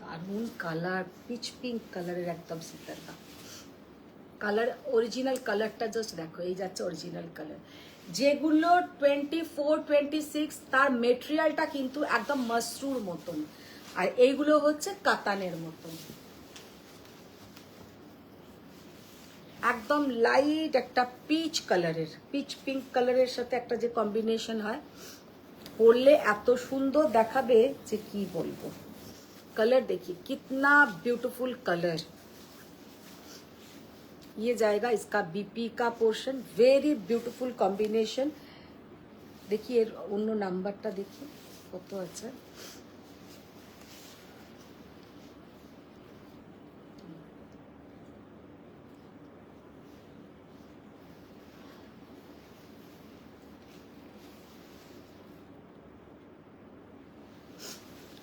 দারুন কালার, পিচ পিঙ্ক কালারের একদম সিতারটা কালার। অরিজিনাল কালারটা জাস্ট দেখো, এই যাচ্ছে অরিজিনাল কালার। যেগুলো 24, 26 তার মেটেরিয়ালটা কিন্তু একদম মসরুর মতন, আর এইগুলো হচ্ছে কাতানের মতন। একদম লাইট একটা পিচ কালারের, পিচ পিঙ্ক কালারের সাথে একটা যে কম্বিনেশন হয়, পরলে এত সুন্দর দেখাবে যে কি বলবো। कलर देखिए कितना ब्यूटीफुल कलर, ये जाएगा इसका बीपी का पोर्शन, वेरी ब्यूटीफुल कॉम्बिनेशन। देखिए उन्नो नंबरটা देखिए কত আছে।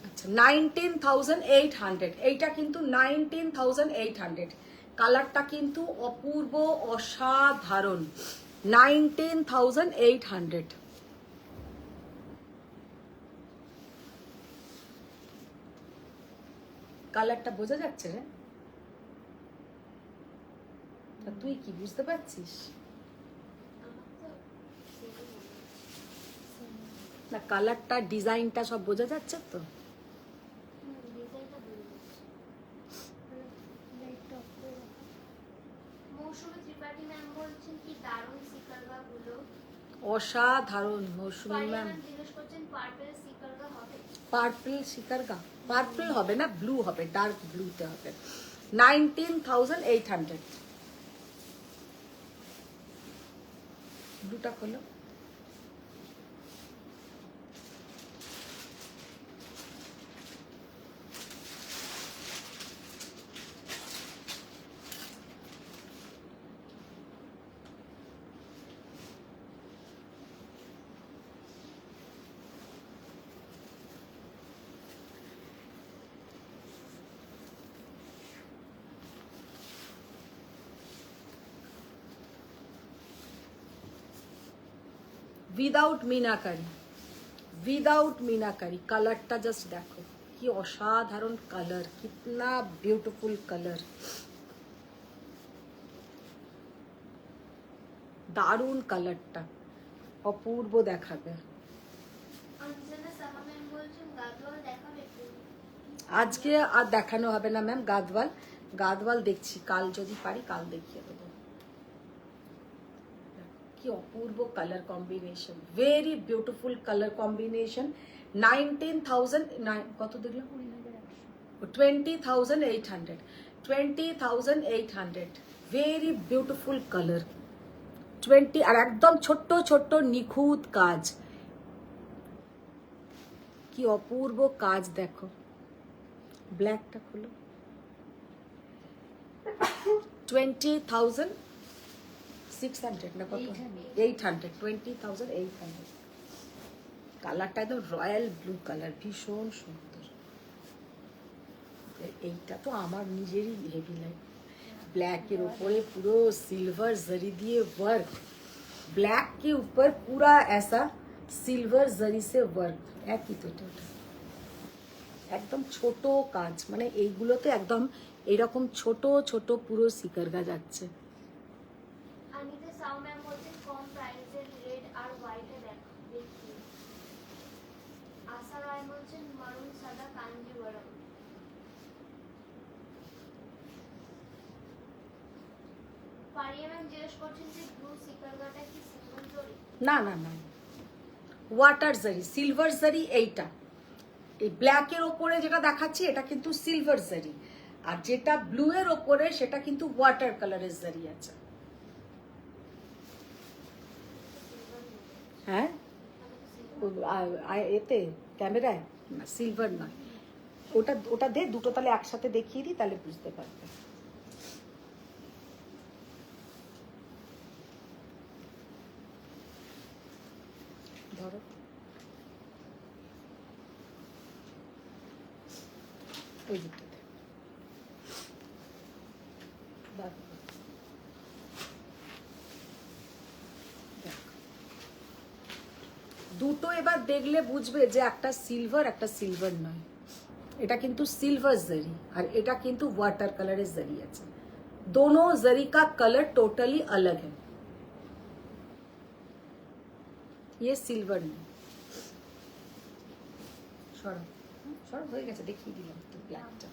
আচ্ছা 19,800, এইটা কিন্তু 19,800। কালারটা কিন্তু অপূর্ব অসাধারণ, 19,800। কালারটা বোঝা যাচ্ছে রে? তা তুই কি বুঝতে পারছিস? না কালারটা ডিজাইনটা সব বোঝা যাচ্ছে তো? মৌসুমী ত্রিপাঠী ম্যাম বলছেন কি দারুণ সিকারগা গুলো। অসাধারণ। মৌসুমী ফারিয়া ম্যাম ম্যাম জিজ্ঞেস করছেন পার্পল সিকারগা হবে? পার্পল শিকারগা, পার্পল হবে না, ব্লু হবে, ডার্ক ব্লুতে হবে। 19,800। ব্লুটা খোলো। Without meenakari, without meenakari. কালারটা জাস্ট দেখো কি অসাধারণ কালার, কিতনা বিউটিফুল কালার, দারুণ কালারটা, অপূর্ব দেখাবে। অঞ্জনা সাহা ম্যাম বলছেন গাদওয়াল দেখাবে একটু। আজকে আর দেখানো হবে না ম্যাম গাদওয়াল, গাদওয়াল দেখছি কাল যদি পারি কাল দেখিয়ে দেবো। কি অপূর্ব colour combination, very beautiful colour combination. 19,000 কত দেখলাম 20,800, 20,800, ভেরি বিউটিফুল কালার 20। আর একদম ছোট্ট ছোট্ট নিখুঁত কাজ, কি অপূর্ব কাজ দেখো। ব্ল্যাকটা খুলো, 20,600 না কত, 800, 20,800। কালারটা একদম রয়্যাল ব্লু কালার, ভীষণ সুন্দর। এইটা তো আমার নিজেরই হেভি লাগে, ব্ল্যাকের উপরে পুরো सिल्वर जरी दिए वर्क, ब्लैक के ऊपर पूरा ऐसा सिल्वर जरी से वर्क। একই তো এটা, একদম ছোট কাজ, মানে এইগুলোতে একদম এরকম ছোট ছোট পুরো সিকারগা যাচ্ছে। অনিতা সাউ ম্যাম বলছেন কম প্রাইসের রেড আর হোয়াইটে দেখি। আশা রায় বলছেন মারুন সাদা কাঞ্জিভরম। পারিয়া ম্যাম জিজ্ঞেস করছেন যে ব্লু সিকারগাটা কি সিঙ্গেল জরি? না না না, ওয়াটার জারি, সিলভার জারি। এইটা এই ব্ল্যাকের ওপরে যেটা দেখাচ্ছি এটা কিন্তু সিলভার জারি, আর যেটা ব্লু এর ওপরে সেটা কিন্তু ওয়াটার কালারের জারি আছে। হ্যাঁ এতে ক্যামেরায় না, সিলভার নয় ওটা, ওটা দে দুটো তাহলে একসাথে দেখিয়ে দিই, তাহলে বুঝতে পারবে। ধরো ওই দিকটাতে দুটো এবার দেখলে বুঝবে যে একটা সিলভার একটা সিলভার নয়, এটা কিন্তু सिल्वर जरी और এটা কিন্তু वाटर कलर जरी আছে। दोनों जरी का कलर टोटली अलग है, ये सिल्वर नहीं। সরো সরো হয়ে গেছে, দেখিয়ে দিলাম তো ব্ল্যাকটা।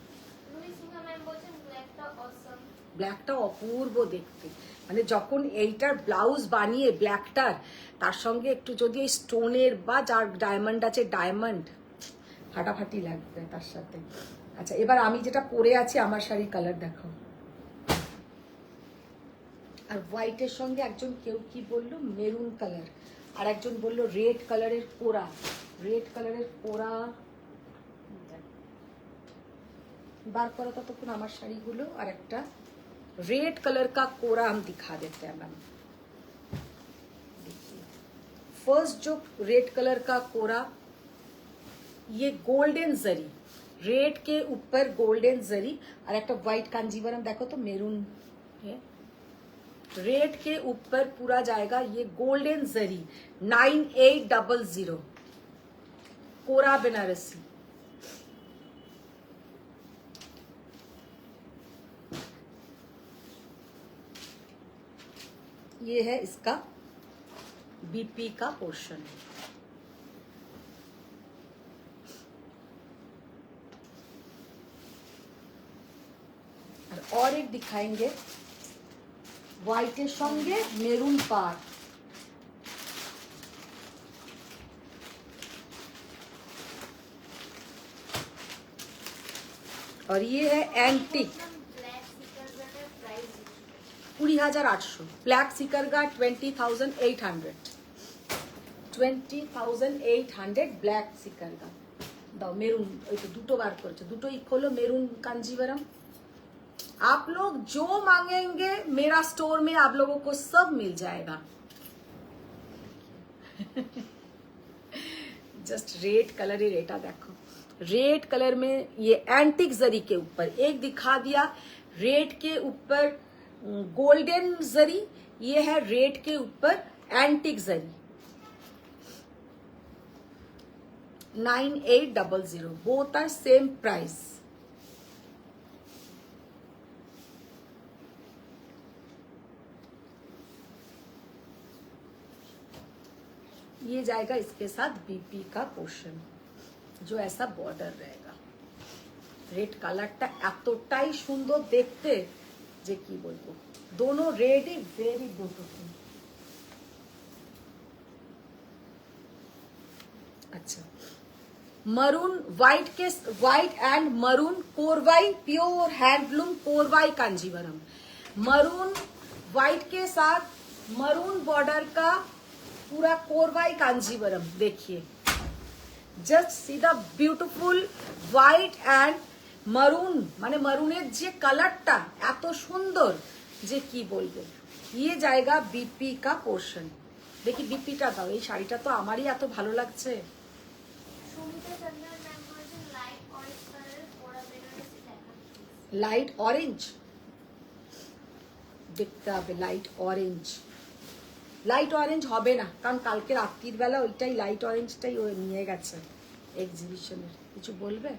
রুহি সিংহা ম্যাম বলছেন ব্ল্যাকটা অসম। ব্ল্যাকটা অপূর্ব দেখতে, মানে যখন এইটার ব্লাউজ বানিয়ে ব্ল্যাকটার তার সঙ্গে একটু যদি এই স্টোনের বা যার ডায়মন্ড আছে ডায়মন্ড, ফাটাফাটি লাগবে তার সাথে। আচ্ছা এবার আমি যেটা পরে আছি আমার শাড়ির কালার দেখো। আর হোয়াইটের সঙ্গে একজন কেউ কি বললো মেরুন কালার, আর একজন বললো রেড কালারের কোরা, রেড কালারের কোরা বার করা ততক্ষণ আমার শাড়িগুলো। আর একটা रेड कलर का कोरा हम दिखा देते हैं मैम, देखिए फर्स्ट जो रेड कलर का कोरा, ये गोल्डन जरी, रेड के ऊपर गोल्डन जरी और एक व्हाइट कांजीवरम देखो तो मेरून है, रेड के ऊपर पूरा जाएगा ये गोल्डन जरी 9800 कोरा बनारसी। ये है इसका बीपी का पोर्शन। और एक दिखाएंगे व्हाइटेर संगे मेरून पार, और ये है एंटिक 20,800, ब्लैक सिकरगा 20,800, 20,800 ब्लैक सिकरगा। दाओ मेरून, तो दुटो बार करेছে, दुटोই खोलो मेरून कांजीवरम। आप लोग जो मांगेंगे मेरा स्टोर में आप लोगों को सब मिल जाएगा। जस्ट रेड कलर ही रेटा देखो, रेड कलर में ये एंटिक जरी के ऊपर एक दिखा दिया, रेड के ऊपर गोल्डन जरी, ये है रेड के ऊपर antique zari. 9800. Both are same price. ये जाएगा इसके साथ बीपी का पोर्शन, जो ऐसा बॉर्डर रहेगा। রেড কালারটা এতটাই সুন্দর দেখতে যে কি বলবো, दोनों रेड ही वेरी ब्यूटीफुल। अच्छा, मरून व्हाइट के white and maroon Korvai pure handloom Korvai Kanjeevaram. Maroon white के साथ मरून बॉर्डर का पूरा कोरवाई कांजीवरम। देखिए, just see the beautiful white and maroon, माने मरूनेर जे कलरटा एत सुंदर যে কি বলবো। ये जाएगा बीपी का पोर्शन। দেখি বিপিটা দাও, এই শাড়িটা তো আমারই এত ভালো লাগছে। সুমিতা চন্দ্র ম্যাম বলছেন লাইট অরেঞ্জ কালারের পরা বেনারসি দেখান। লাইট অরেঞ্জ দেখতে হবে, লাইট অরেঞ্জ। লাইট অরেঞ্জ হবে না, কারণ কালকে রাত্রির বেলা ওইটাই লাইট অরেঞ্জটাই ও নিয়ে গেছে এক্সিবিশনের। কিছু বলবে?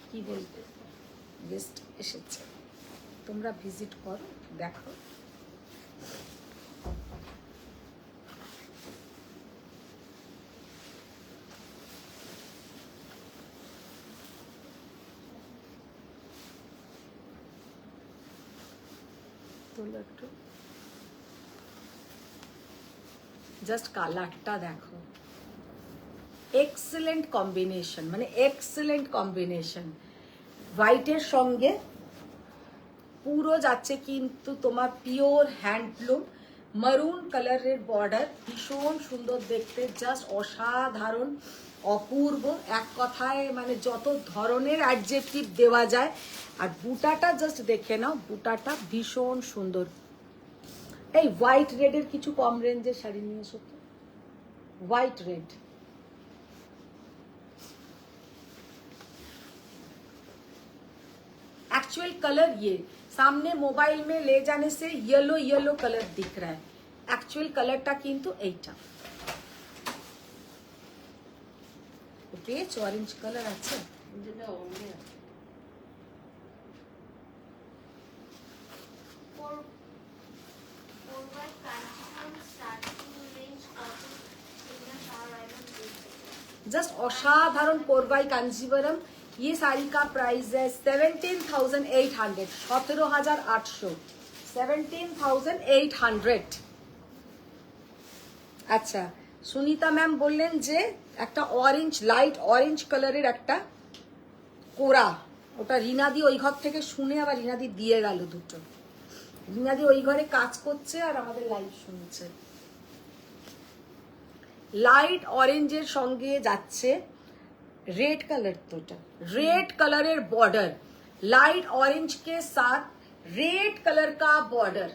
কি বলবে? গেস্ট এসেছে, তোমরা ভিজিট করো, দেখো। তোলো একটু, জাস্ট কালারটা দেখো, এক্সেলেন্ট কম্বিনেশন, মানে এক্সেলেন্ট কম্বিনেশন। হোয়াইটের সঙ্গে পুরো যাচ্ছে কিন্তু তোমার পিওর হ্যান্ডলুম মারুন কালারের বর্ডার, ভীষণ সুন্দর দেখতে, জাস্ট অসাধারণ অপূর্ব। এক কথায় মানে যত ধরনের অ্যাডজেক্টিভ দেওয়া যায়। আর বুটাটা জাস্ট দেখে নাও, বুটাটা ভীষণ সুন্দর। এই হোয়াইট রেডের কিছু কম রেঞ্জের শাড়ি নিয়ে এসো তো, হোয়াইট রেড। एक्चुअल कलर ये सामने मोबाइल में ले जाने से येलो येलो कलर दिख रहा है, एक्चुअल कलरটা কিন্তু এইটা। বেশ অরেঞ্জ কালার আছে, যেটা অমরে আছে। কোরবাই কাঞ্জিভরম স্টার্টিং রেঞ্জ কত সেটা তার আইডন দিতে। जस्ट असाधारण कोरबाई कांजीवरम। ये साड़ी का प्राइस है 17,800, 17,800, 17,800। আচ্ছা, সুনিতা ম্যাম বললেন যে একটা অরেঞ্জ, লাইট অরেঞ্জ কালারের একটা কোরা, ওটা রিনাদি ওই ঘর থেকে শুনে আবার রিনাদি দিয়ে গেল দুটো। রিনাদি ওই ঘরে কাজ করছে আর আমাদের লাইভ শুনছে। লাইট অরেঞ্জের সঙ্গে যাচ্ছে रेड कलर, तो red colour border, light orange के साथ रेड कलर का बॉर्डर,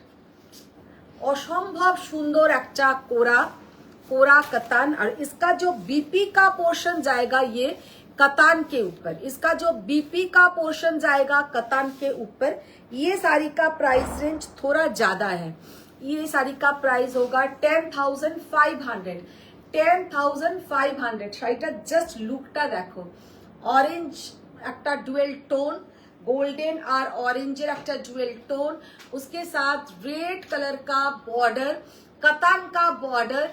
असंभव सुंदर একটা कोरा कोरा कतान। और इसका जो बीपी का पोर्शन जाएगा ये कतान के ऊपर, इसका जो बीपी का पोर्शन जाएगा कतान के ऊपर। ये साड़ी का प्राइस रेंज थोड़ा ज्यादा है, ये साड़ी का प्राइस होगा 10,500, 10,500। শাড়িটা জাস্ট লুকটা দেখো, অরেঞ্জ একটা ডুয়েল টোন, गोल्डन और ऑरेंजर একটা ডুয়েল টোন, उसके साथ रेड कलर का बॉर्डर, कतान का बॉर्डर।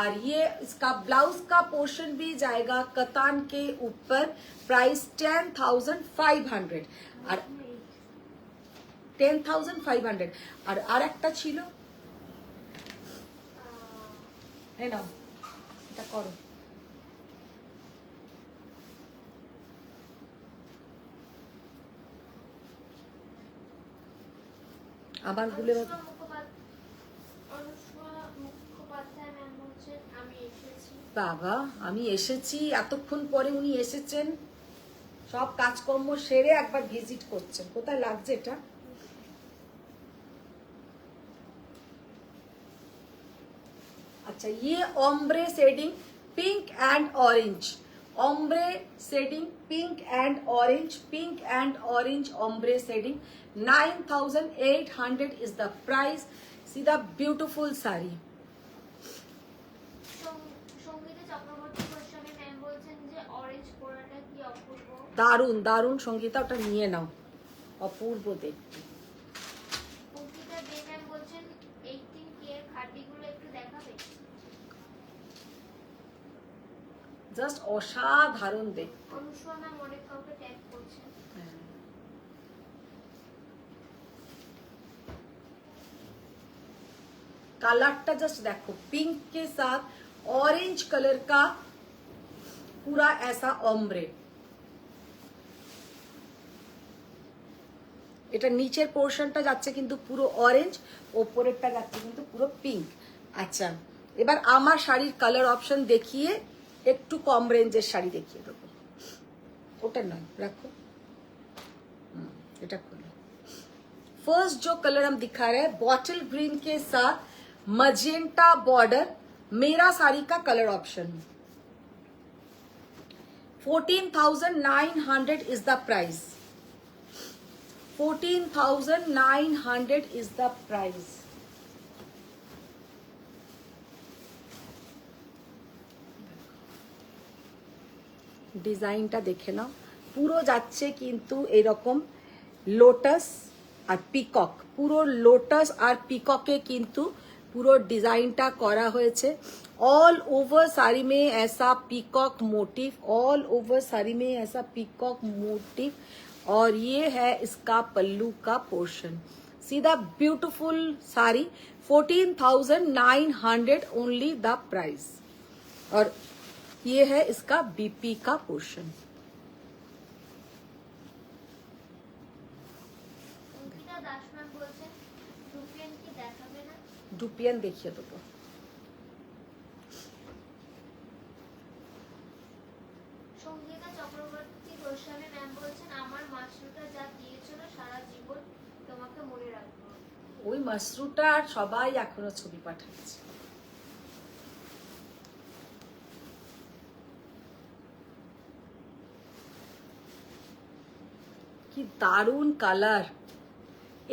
और ये इसका ब्लाउज का पोर्शन भी जाएगा कतान के ऊपर। प्राइस 10,500 और 10,500। और আরেকটা ছিল, এই নাও এটা করো। আবার ভুলে মুখোপাধ্যায় ম্যাম বলছেন আমি এসেছি। বাবা, আমি এসেছি, এতক্ষণ পরে উনি এসেছেন, সব কাজকর্ম সেরে একবার ভিজিট করছেন। কোথায় লাগছে এটা? अच्छा, ये ombre shading pink and orange, ombre shading pink and orange, pink and orange ombre shading. 9,800 is the price. See the beautiful saree. Sangeeta Chakraborty Goswami ma'am বলছেন যে অপূর্ব। দারুণ দারুণ সঙ্গীতা, ওটা নিয়ে নাও, অপূর্ব দেখতে। অঙ্কিতা দে ম্যাম বলছেন 18K এর খাড্ডিগুলো একটু দেখাবে। জাস্ট অসাধারণ দেখতে। অনুষ্কা ম্যাম অনেক কাউকে ট্যাগ করছেন। कलर जस्ट देखो, पिंक के साथ ऑरेंज कलर का पूरा ऐसा ओम्ब्रे। এটা নিচের পোর্শনটা যাচ্ছে কিন্তু পুরো অরেঞ্জ, ওপরেরটা যাচ্ছে কিন্তু পুরো পিঙ্ক। আচ্ছা, এবার আমার শাড়ির কালার অপশন দেখিয়ে একটু কম রেঞ্জের শাড়ি দেখিয়ে দেবো। ওটা নয়, রাখো, এটা খুলো। फर्स्ट जो कलर हम दिखा रहे हैं बॉटल ग्रीन के साथ मजेंटा बॉर्डर, मेरा साड़ी का colour option 14,900 is the price. 14,900 is the price. ডিজাইনটা দেখে নাও, পুরো যাচ্ছে কিন্তু এরকম লোটাস আর পিকক, পুরো লোটাস আর পিককে কিন্তু পুরো ডিজাইনটা করা হয়েছে। ऑल ओवर साड़ी में ऐसा peacock motive, all over sari में ऐसा पीकॉक मोटिव, और ये है इसका पल्लू का पोर्शन। सीधा beautiful sari, 14,900 only the price. और ये है इसका बीपी का पोर्शन। অঙ্কিতা দাস ম্যাম বলছেন রুপিয়ান কি দেখাবে না। डुपियन देखिए तो সঙ্গীতা চক্রবর্তী গোস্বামী ম্যাম বলছেন আমার মাছরুটা যা দিয়েছিল সারা জীবন তোমাকে মনে রাখবো। ওই মাশরুটার সবাই এখনো ছবি পাঠাচ্ছে। কি দারুণ কালার,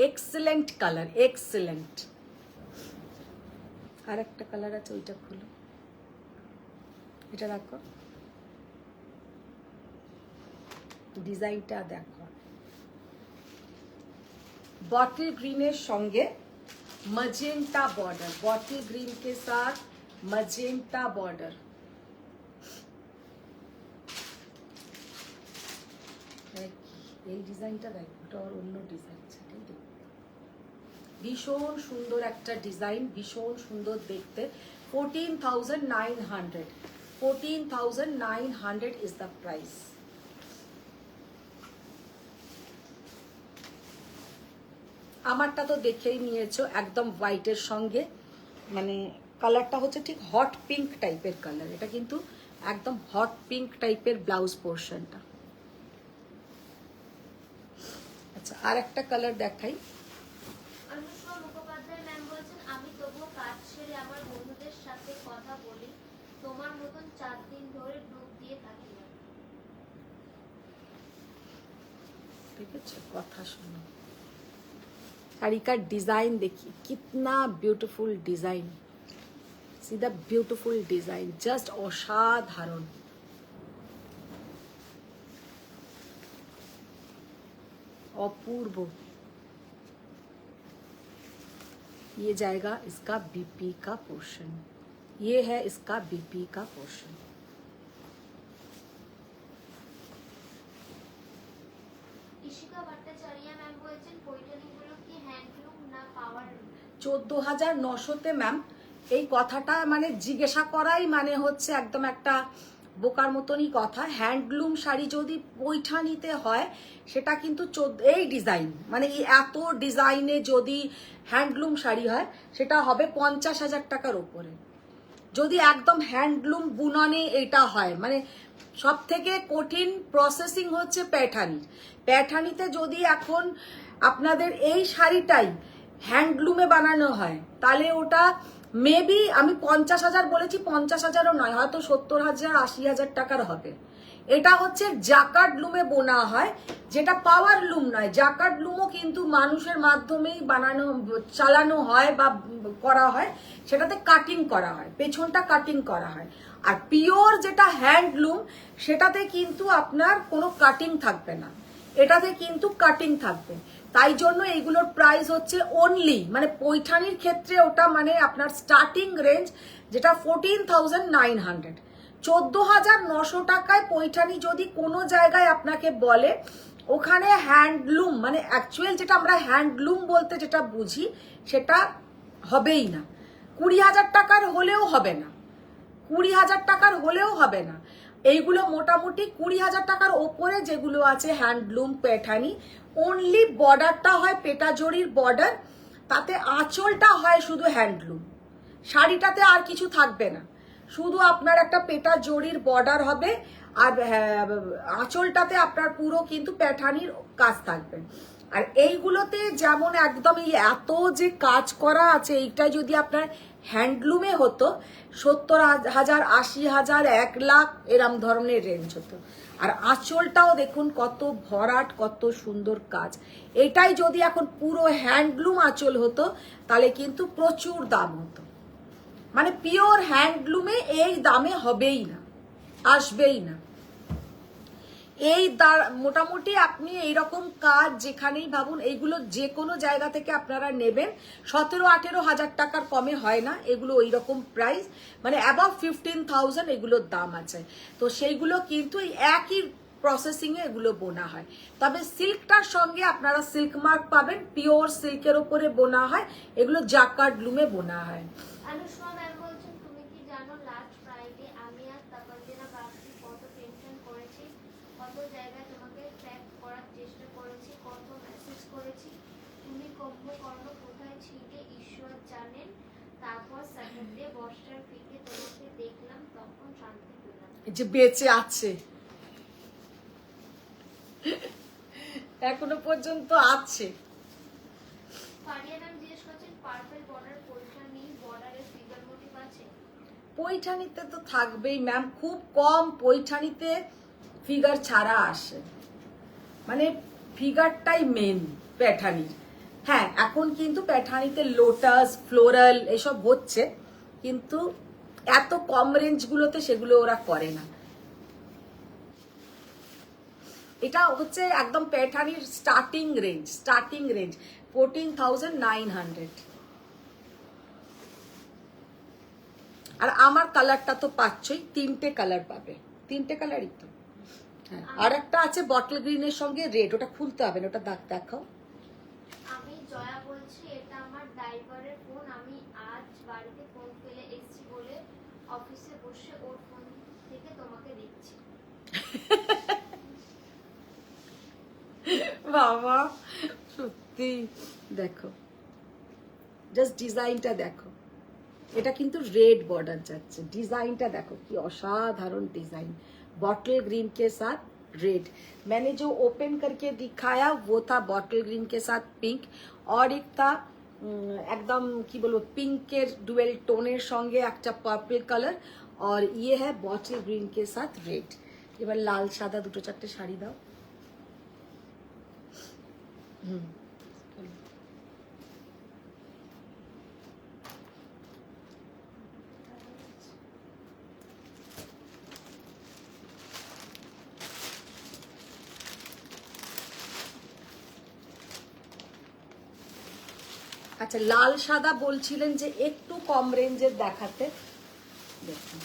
এক্সেলেন্ট কালার, এক্সেলেন্ট। আর একটা কালার আছে, ওইটা খুলো, এটা রাখো, ডিজাইনটা দেখো। बॉटल ग्रीन संगे मजेंटा बॉर्डर, बॉटल ग्रीन के साथ मजेंटा बॉर्डर। এই ডিজাইনটা দেখো, এটা আর অন্য ডিজাইন, সেটাই দেখো। ভীষণ সুন্দর একটা ডিজাইন, ভীষণ সুন্দর দেখতে। 14,900, 14,900 is the price। আমারটা তো দেখেই নিয়েছো, একদম হোয়াইটের সঙ্গে, মানে কালারটা হচ্ছে ঠিক হট পিঙ্ক টাইপের কালার। এটা কিন্তু একদম হট পিঙ্ক টাইপের ব্লাউজ পোর্শনটা। আচ্ছা, আর একটা কালার দেখাই। অনুষ্কা মুখোপাধ্যায় ম্যাম বলছেন আমি তবুও কাজ ছেড়ে আমার বন্ধুদের সাথে কথা বলি, তোমার মতন 4 দিন ধরে ডুব দিয়ে থাকি না। ঠিক আছে, কথা শোনো। साड़ी का डिजाइन देखिए, कितना ब्यूटीफुल डिजाइन, सीधा ब्यूटीफुल डिजाइन, जस्ट असाधारण। अपूर्व। ये जाएगा इसका बीपी का पोर्शन, ये है इसका बीपी का पोर्शन। ইশিকা ভট্টাচার্য ম্যাম বলছেন পৈঠানিগুলো কি হ্যান্ডলুম না পাওয়ার। 14,900 ম্যাম, এই কথাটা মানে জিজ্ঞাসা করাই মানে হচ্ছে একদম একটা বোকার মতনই কথা। হ্যান্ডলুম শাড়ি যদি পৈঠানিতে হয় সেটা কিন্তু এই ডিজাইন, মানে এই এত ডিজাইনে যদি হ্যান্ডলুম শাড়ি হয় সেটা হবে 50,000 টাকার উপরে। যদি একদম হ্যান্ডলুম বুননে এটা হয়, মানে সব থেকে কঠিন প্রসেসিং হচ্ছে প্যাঠানি। প্যাঠানিতে যদি এখন আপনাদের এই শাড়িটাই হ্যান্ডলুমে বানানো হয় তাহলে ওটা মেবি, আমি 50,000 বলেছি, 50,000ও নয়, হয়তো 70,000 80,000 টাকার হবে। এটা হচ্ছে জাকার্ড লুমে বোনা হয়, যেটা পাওয়ার লুম নয়। জাকার্ড লুমও কিন্তু মানুষের মাধ্যমেই চালানো হয় বা করা হয়, সেটাতে কাটিং করা হয়, পেছনটা কাটিং করা হয়। আর পিওর যেটা হ্যান্ডলুম, সেটাতে কিন্তু আপনার কোনো কাটিং থাকবে না, এটাতে কিন্তু কাটিং থাকবে। তাই জন্য এইগুলোর প্রাইস হচ্ছে অনলি, মানে পৈঠানির ক্ষেত্রে ওটা মানে আপনার স্টার্টিং রেঞ্জ যেটা 14,900, 14,900 টাকায় পৈঠানি যদি কোনো জায়গায় আপনাকে বলে, ওখানে হ্যান্ডলুম মানে অ্যাকচুয়াল যেটা আমরা হ্যান্ডলুম বলতে যেটা বুঝি সেটা হবেই না। 20,000 টাকার হলেও হবে না, 20,000 টাকার হলেও হবে না। এইগুলো মোটামুটি 20,000 টাকার ওপরে যেগুলো আছে হ্যান্ডলুম পেঠানি, অনলি বর্ডারটা হয় পেটাজরির বর্ডার, তাতে আঁচলটা হয় শুধু হ্যান্ডলুম, শাড়িটাতে আর কিছু থাকবে না, শুধু আপনার একটা পেটাজরির বর্ডার হবে, আর আঁচলটাতে আপনার পুরো কিন্তু পেঠানির কাজ থাকবে। আর এইগুলোতে যেমন একদম এই এত যে কাজ করা আছে, এইটা যদি আপনার হ্যান্ডলুমে হতো 70,000, 80,000, 1 লাখ এরম ধরনের রেঞ্জ হতো। আর আঁচলটাও দেখুন কত ভরাট, কত সুন্দর কাজ। এটাই যদি এখন পুরো হ্যান্ডলুম আঁচল হতো তাহলে কিন্তু প্রচুর দাম হতো। মানে পিওর হ্যান্ডলুমে এই দামে হবেই না, আসবেই না। এই মোটামুটি আপনি এইরকম কাজ যেখানেই ভাবুন, এইগুলো যে কোনো জায়গা থেকে আপনারা নেবেন 17-18 হাজার টাকার কমে হয় না এগুলো, ওই রকম প্রাইস, মানে অ্যাবাভ 15,000 এগুলোর দাম আছে। তো সেইগুলো কিন্তু এই একই প্রসেসিংয়ে এগুলো বোনা হয়। তবে সিল্কটার সঙ্গে আপনারা সিল্ক মার্ক পাবেন, পিওর সিল্কের ওপরে বোনা হয়, এগুলো জাকার্ড লুমে বোনা হয়। অনুষ্মা ম্যাম বলছেন, তুমি কি জানো লাস্ট ফ্রাইডে আমি আর তাপঞ্জনা বাগচি কত টেনশন করেছি, কত জায়গায় তোমাকে ট্র্যাক করার চেষ্টা করেছি, কত মেসেজ করেছি, তুমি কুম্ভকর্ণ কোথায় ছিলে ঈশ্বর জানেন। তারপর স্যাটারডে বর্ষার পিকে তোমাকে দেখলাম, তখন শান্তি পেলাম। যে বেঁচে আছে, এখনো পর্যন্ত আছে। ফারিয়া ম্যাম জিজ্ঞেস করছেন, পার্পল বর্ডার পৈঠানি বর্ডারের ফিগার মোটিভ আছে? পৈঠানিতে তো থাকবেই ম্যাম, খুব কম পৈঠানিতে ফিগার ছাড়া আসে, মানে ফিগারটাই মেন প্যাঠানির। হ্যাঁ, এখন কিন্তু প্যাঠানিতে লোটাস, ফ্লোরাল এসব হচ্ছে, কিন্তু এত কম রেঞ্জগুলোতে সেগুলো ওরা করে না। এটা হচ্ছে একদম প্যাঠানির স্টার্টিং রেঞ্জ 14,900। আর আমার কালারটা তো পাচ্ছই, 3টে কালার পাবে, 3টে কালারই তো। হ্যাঁ, আর একটা আছে বটল গ্রিনের সঙ্গে রেড, ওটা খুলতে হবে না, ওটা দেখাও। আমি জয়া বলছি, এটা আমার ড্রাইভারের ফোন, আমি আজ বাড়িতে ফোন ফেলে এসেছি বলে অফিসে বসে ওর ফোন থেকে তোমাকে দেখছি। বাবা সত্যি, দেখো জাস্ট ডিজাইনটা দেখো, এটা কিন্তু রেড বর্ডার যাচ্ছে, डिजाइनটা देखो কি অসাধারণ डिजाइन, बॉटल ग्रीन के साथ रेड। मैंने जो ओपन करके दिखाया वो था बॉटल ग्रीन के साथ पिंक, और एक था एकदम কি বলবো পিঙ্কের ডুয়েল টোনের সঙ্গে একটা পার্পল কালার, और ये है बॉटल ग्रीन के साथ रेड। এবার লাল সাদা দুটো চারটে শাড়ি দাও। আচ্ছা, লাল সাদা বলছিলেন যে একটু কম রেঞ্জের দেখাতে, দেখুন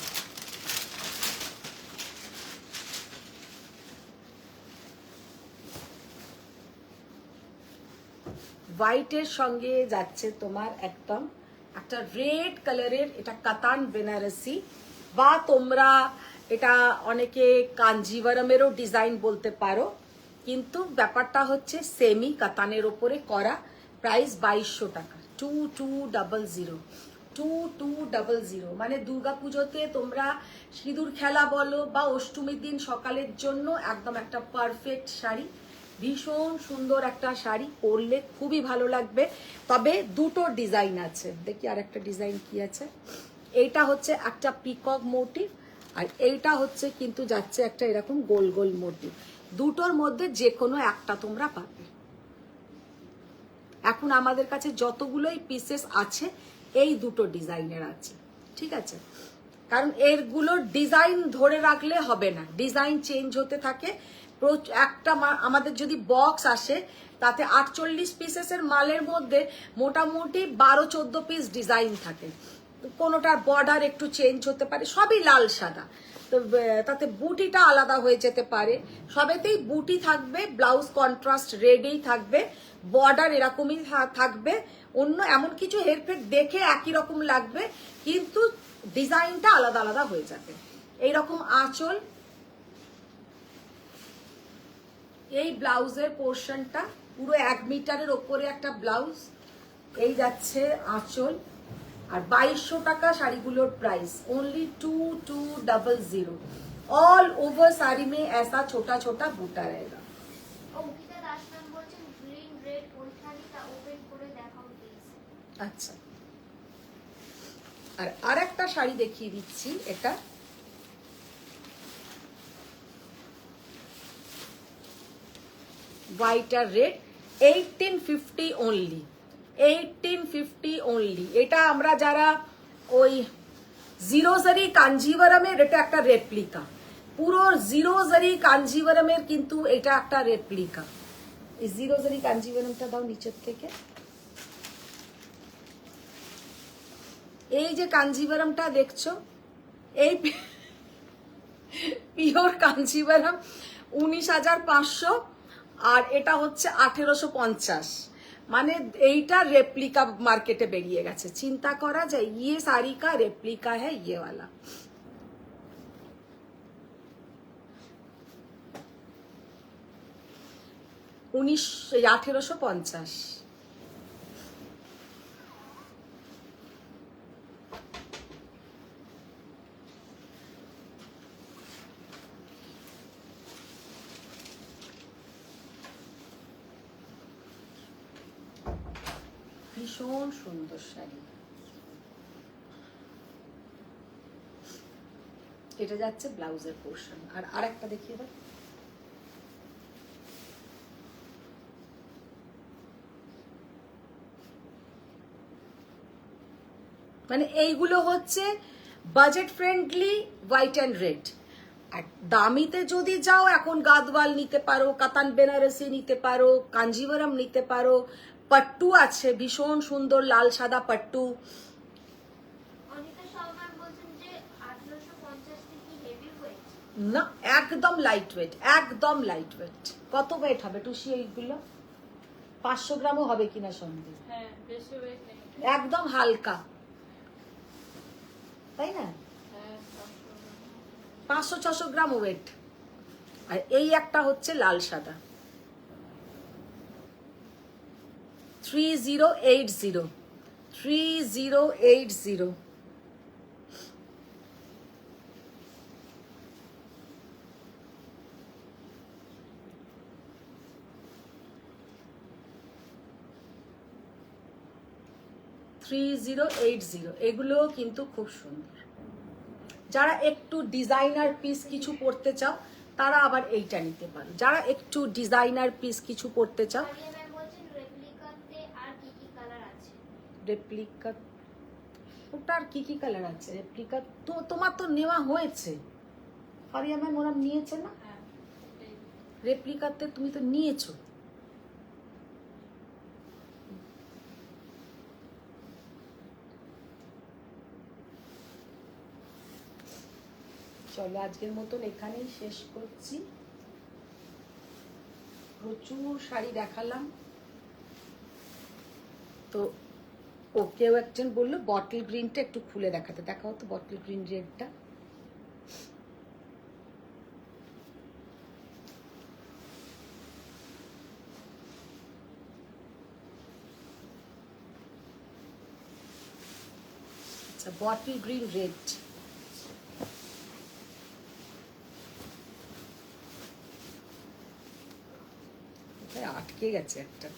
হোয়াইটের সঙ্গে যাচ্ছে তোমার একদম একটা রেড কালারের, এটা কাতান বেনারসি, বা তোমরা এটা অনেকে কাঞ্জিভারমেরও ডিজাইন বলতে পারো, কিন্তু ব্যাপারটা হচ্ছে সেমি কাতানের ওপরে করা। প্রাইস 2200 টাকা, 2200, মানে দুর্গাপুজোতে তোমরা সিঁদুর খেলা বলো বা অষ্টমীর দিন সকালের জন্য একদম একটা পারফেক্ট শাড়ি, ভীষণ সুন্দর একটা শাড়ি, পরলে খুবই ভালো লাগবে। তবে দুটো ডিজাইন আছে, দেখি আর একটা ডিজাইন কি আছে। এইটা হচ্ছে একটা পিকক মোটিভ, আর এইটা হচ্ছে কিন্তু যাচ্ছে একটা এরকম গোল গোল মোটি, দুটোর মধ্যে যে কোনো একটা তোমরা পাবে। এখন আমাদের কাছে যতগুলোই পিসেস আছে এই দুটো ডিজাইনের আছে, ঠিক আছে? কারণ এরগুলোর ডিজাইন ধরে রাখলে হবে না, ডিজাইন চেঞ্জ হতে থাকে। একটা আমাদের যদি বক্স আসে তাতে 48 পিসেসের মালের মধ্যে মোটামুটি 12-14 পিস ডিজাইন থাকে। কোনোটার বর্ডার একটু চেঞ্জ হতে পারে, সবই লাল সাদা, তো তাতে বুটিটা আলাদা হয়ে যেতে পারে। সবেতেই বুটি থাকবে, ব্লাউজ কন্ট্রাস্ট রেডেই থাকবে, বর্ডার এরকমই থাকবে, অন্য এমন কিছু হেরফের দেখে একই রকম লাগবে কিন্তু ডিজাইনটা আলাদা আলাদা হয়ে যাবে। এইরকম আঁচল, এই ব্লাউজের পোর্শনটা পুরো 1 মিটারের ওপরে একটা ব্লাউজ, এই যাচ্ছে আঁচল। আর 2200 টাকা শাড়ीগুলোর price, only 2200। All over sari में ऐसा छोटा छोटा बूटा रहेगा। অঙ্কিতা দাস ম্যাম বলছেন গ্রিন রেড পৈঠানিটা ওপেন করে দেখাও প্লিজ। আচ্ছা, আর আরেকটা শাড়ি দেখিয়ে দিচ্ছি, এটা হোয়াইট আর রেড, 1850 অনলি, 1850 অনলি। এটা আমরা যারা ওই জিরো জারি কাঞ্জিভারামের, এটা একটা রেপ্লিকা, পুরো জিরো জারি কাঞ্জিভারামের কিন্তু এটা একটা রেপ্লিকা। এই জিরো জারি কাঞ্জিভারামটা দাও নিচের থেকে। এই যে কাঞ্জিভারামটা দেখছো, এই পিওর কাঞ্জিভারাম 19,500, আর এটা হচ্ছে 1850। মানে এইটা রেপ্লিকা মার্কেটে বেরিয়ে গেছে, চিন্তা করা যায়। ইয়ে শাড়ি কা রেপ্লিকা হ্যাঁ ইয়ে वाला। উনিশ 1850। ভীষণ সুন্দর শাড়ি। এটা যাচ্ছে ব্লাউজের পোর্শন। আর আরেকটা দেখিয়ে দাও। মানে এইগুলো হচ্ছে budget friendly white and red. আর দামিতে যদি যাও, এখন গাদওয়াল নিতে পারো, কাতান বেনারসি নিতে পারো, কাঞ্জিভারাম নিতে পারো, পট্টু আছে ভীষণ সুন্দর লাল সাদা পট্টু। অনিতা শর্মা বলছেন যে 1850 কি হেভি ওয়েট? না, একদম লাইট ওয়েট, একদম লাইট ওয়েট। কত ওয়েট হবে টুসি এইগুলো? 500 গ্রামও হবে কিনা সন্দেহ। হ্যাঁ, বেশি ওয়েট নেই। একদম হালকা, তাই না? হ্যাঁ, 500-600 গ্রাম ওয়েট। আর এই একটা হচ্ছে লাল সাদা, 3080, 3080। এগুলো কিন্তু খুব সুন্দর। যারা একটু ডিজাইনার পিস কিছু পড়তে চাও তারা আবার এইটা নিতে পারো। যারা একটু ডিজাইনার পিস কিছু পড়তে চাও। আরিয়া ম্যাম বলছেন রেপ্লিকাতে আর কি কি কালার আছে? রেপ্লিকা, ওটার কি কি কালার আছে? রেপ্লিকা তো তোমার তো নেওয়া হয়েছে, আরিয়া ম্যাম ওরা নিয়েছে না? হ্যাঁ, এটাই। রেপ্লিকাতে তুমি তো নিয়েছো। চলো আজকের মতন এখানেই শেষ করছি। প্রচুর শাড়ি দেখালাম। তো ও কেউ একজন বললো বটল গ্রিনটা একটু খুলে দেখাতে, দেখাও তো বটল গ্রিন রেডটা। আচ্ছা, বটল গ্রিন রেড। আটকে গেছে একটা।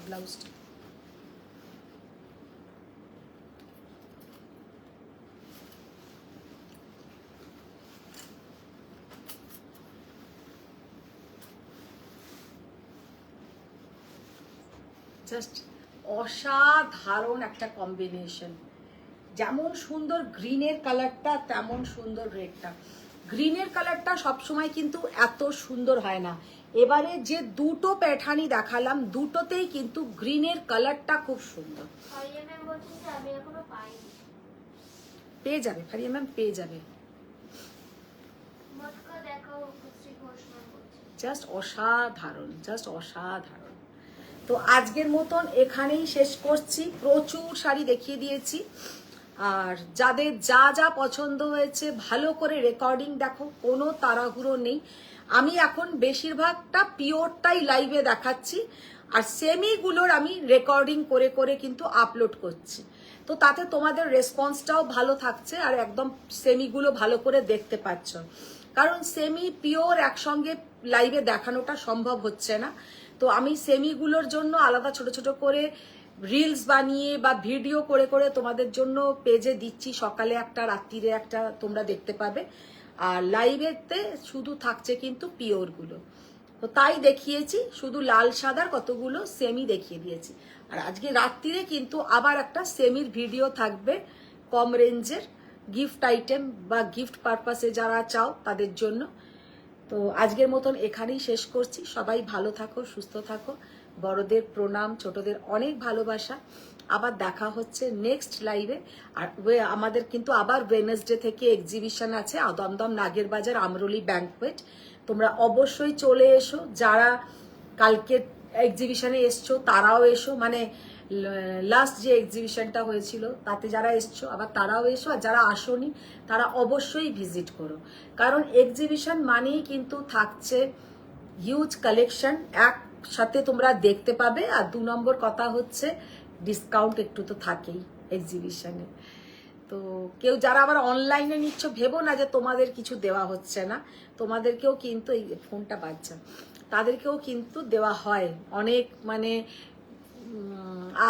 ব্লাউজটা। জাস্ট অসাধারণ একটা কম্বিনেশন। যেমন সুন্দর গ্রিনের কালারটা, তেমন সুন্দর রেডটা। গ্রিনের কালারটা সবসময় কিন্তু এত সুন্দর হয় না। এবারে যে দুটো প্যাটার্নই দেখালাম, দুটোতেই কিন্তু গ্রিনের কালারটা খুব সুন্দর। ফারিয়া ম্যাম বলছেন যে আমি এখনো পাইনি। পেয়ে যাবে ফারিয়া ম্যাম, পেয়ে যাবে। মটকা দেখাও শ্রী ঘোষ ম্যাম বলছেন। জাস্ট অসাধারণ, জাস্ট অসাধারণ। তো আজকের মতন এখানেই শেষ করছি। প্রচুর শাড়ি দেখিয়ে দিয়েছি, আর যাদের যা যা পছন্দ হয়েছে ভালো করে রেকর্ডিং দেখো, কোনো তাড়াহুড়ো নেই। আমি এখন বেশিরভাগটা পিওরটাই লাইভে দেখাচ্ছি, আর সেমিগুলোর আমি রেকর্ডিং করে করে কিন্তু আপলোড করছি। তো তাতে তোমাদের রেসপন্সটাও ভালো থাকছে, আর একদম সেমিগুলো ভালো করে দেখতে পাচ্ছ। কারণ সেমি পিওর একসঙ্গে লাইভে দেখানোটা সম্ভব হচ্ছে না। তো আমি সেমিগুলোর জন্য আলাদা ছোট ছোট করে রিলস বানিয়ে বা ভিডিও করে করে তোমাদের জন্য পেজে দিচ্ছি। সকালে একটা, রাত্রিরে একটা তোমরা দেখতে পাবে। আর লাইভেতে শুধু থাকছে কিন্তু পিওরগুলো। তো তাই দেখিয়েছি, শুধু লাল সাদার কতগুলো সেমি দেখিয়ে দিয়েছি। আর আজকে রাত্রিরে কিন্তু আবার একটা সেমির ভিডিও থাকবে, কম রেঞ্জের গিফট আইটেম বা গিফট পারপাসে যারা চাও তাদের জন্য। তো আজকের মতন এখানেই শেষ করছি। সবাই ভালো থাকো, সুস্থ থাকো। বড়দের প্রণাম, ছোটদের অনেক ভালোবাসা। আবার দেখা হচ্ছে নেক্সট লাইভে। আর আমাদের কিন্তু আবার ওয়েডনেসডে থেকে এক্সিবিশন আছে, দমদম নাগের বাজার আমরলি ব্যাংকুয়েট। তোমরা অবশ্যই চলে এসো। যারা কালকে এক্সিবিশনে এসছো তারাও এসো, মানে লাস্ট যে এক্সিবিশনটা হয়েছিল তাতে যারা এসছো আবার তারাও এসো, আর যারা আসোনি তারা অবশ্যই ভিজিট করো। কারণ এক্সিবিশন মানেই কিন্তু থাকছে হিউজ কালেকশন, একসাথে তোমরা দেখতে পাবে। আর 2 নম্বর কথা হচ্ছে ডিসকাউন্ট একটু তো থাকেই এক্সিবিশনে। তো কেউ যারা আবার অনলাইনে নিচ্ছ ভেবো না যে তোমাদের কিছু দেওয়া হচ্ছে না, তোমাদেরকেও কিন্তু, এই ফোনটা বাজছে, তাদেরকেও কিন্তু দেওয়া হয় অনেক। মানে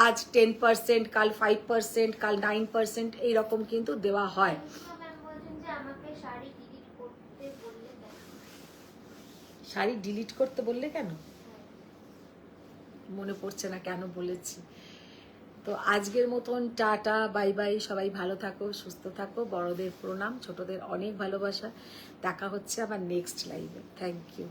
আজ 10%, কাল 5%, কাল 9%, এইরকম কিন্তু দেওয়া হয়। ম্যাম বলছেন যে আমাকে শাড়ি ডিলিট করতে বললে কেন? শাড়ি ডিলিট করতে বললে কেন? মনে পড়ছে না কেন বলেছি। তো আজকের মতন টাটা, বাই বাই। সবাই ভালো থাকো, সুস্থ থাকো। বড়দের প্রণাম, ছোটদের অনেক ভালোবাসা। দেখা হচ্ছে আবার নেক্সট লাইভে। Thank you.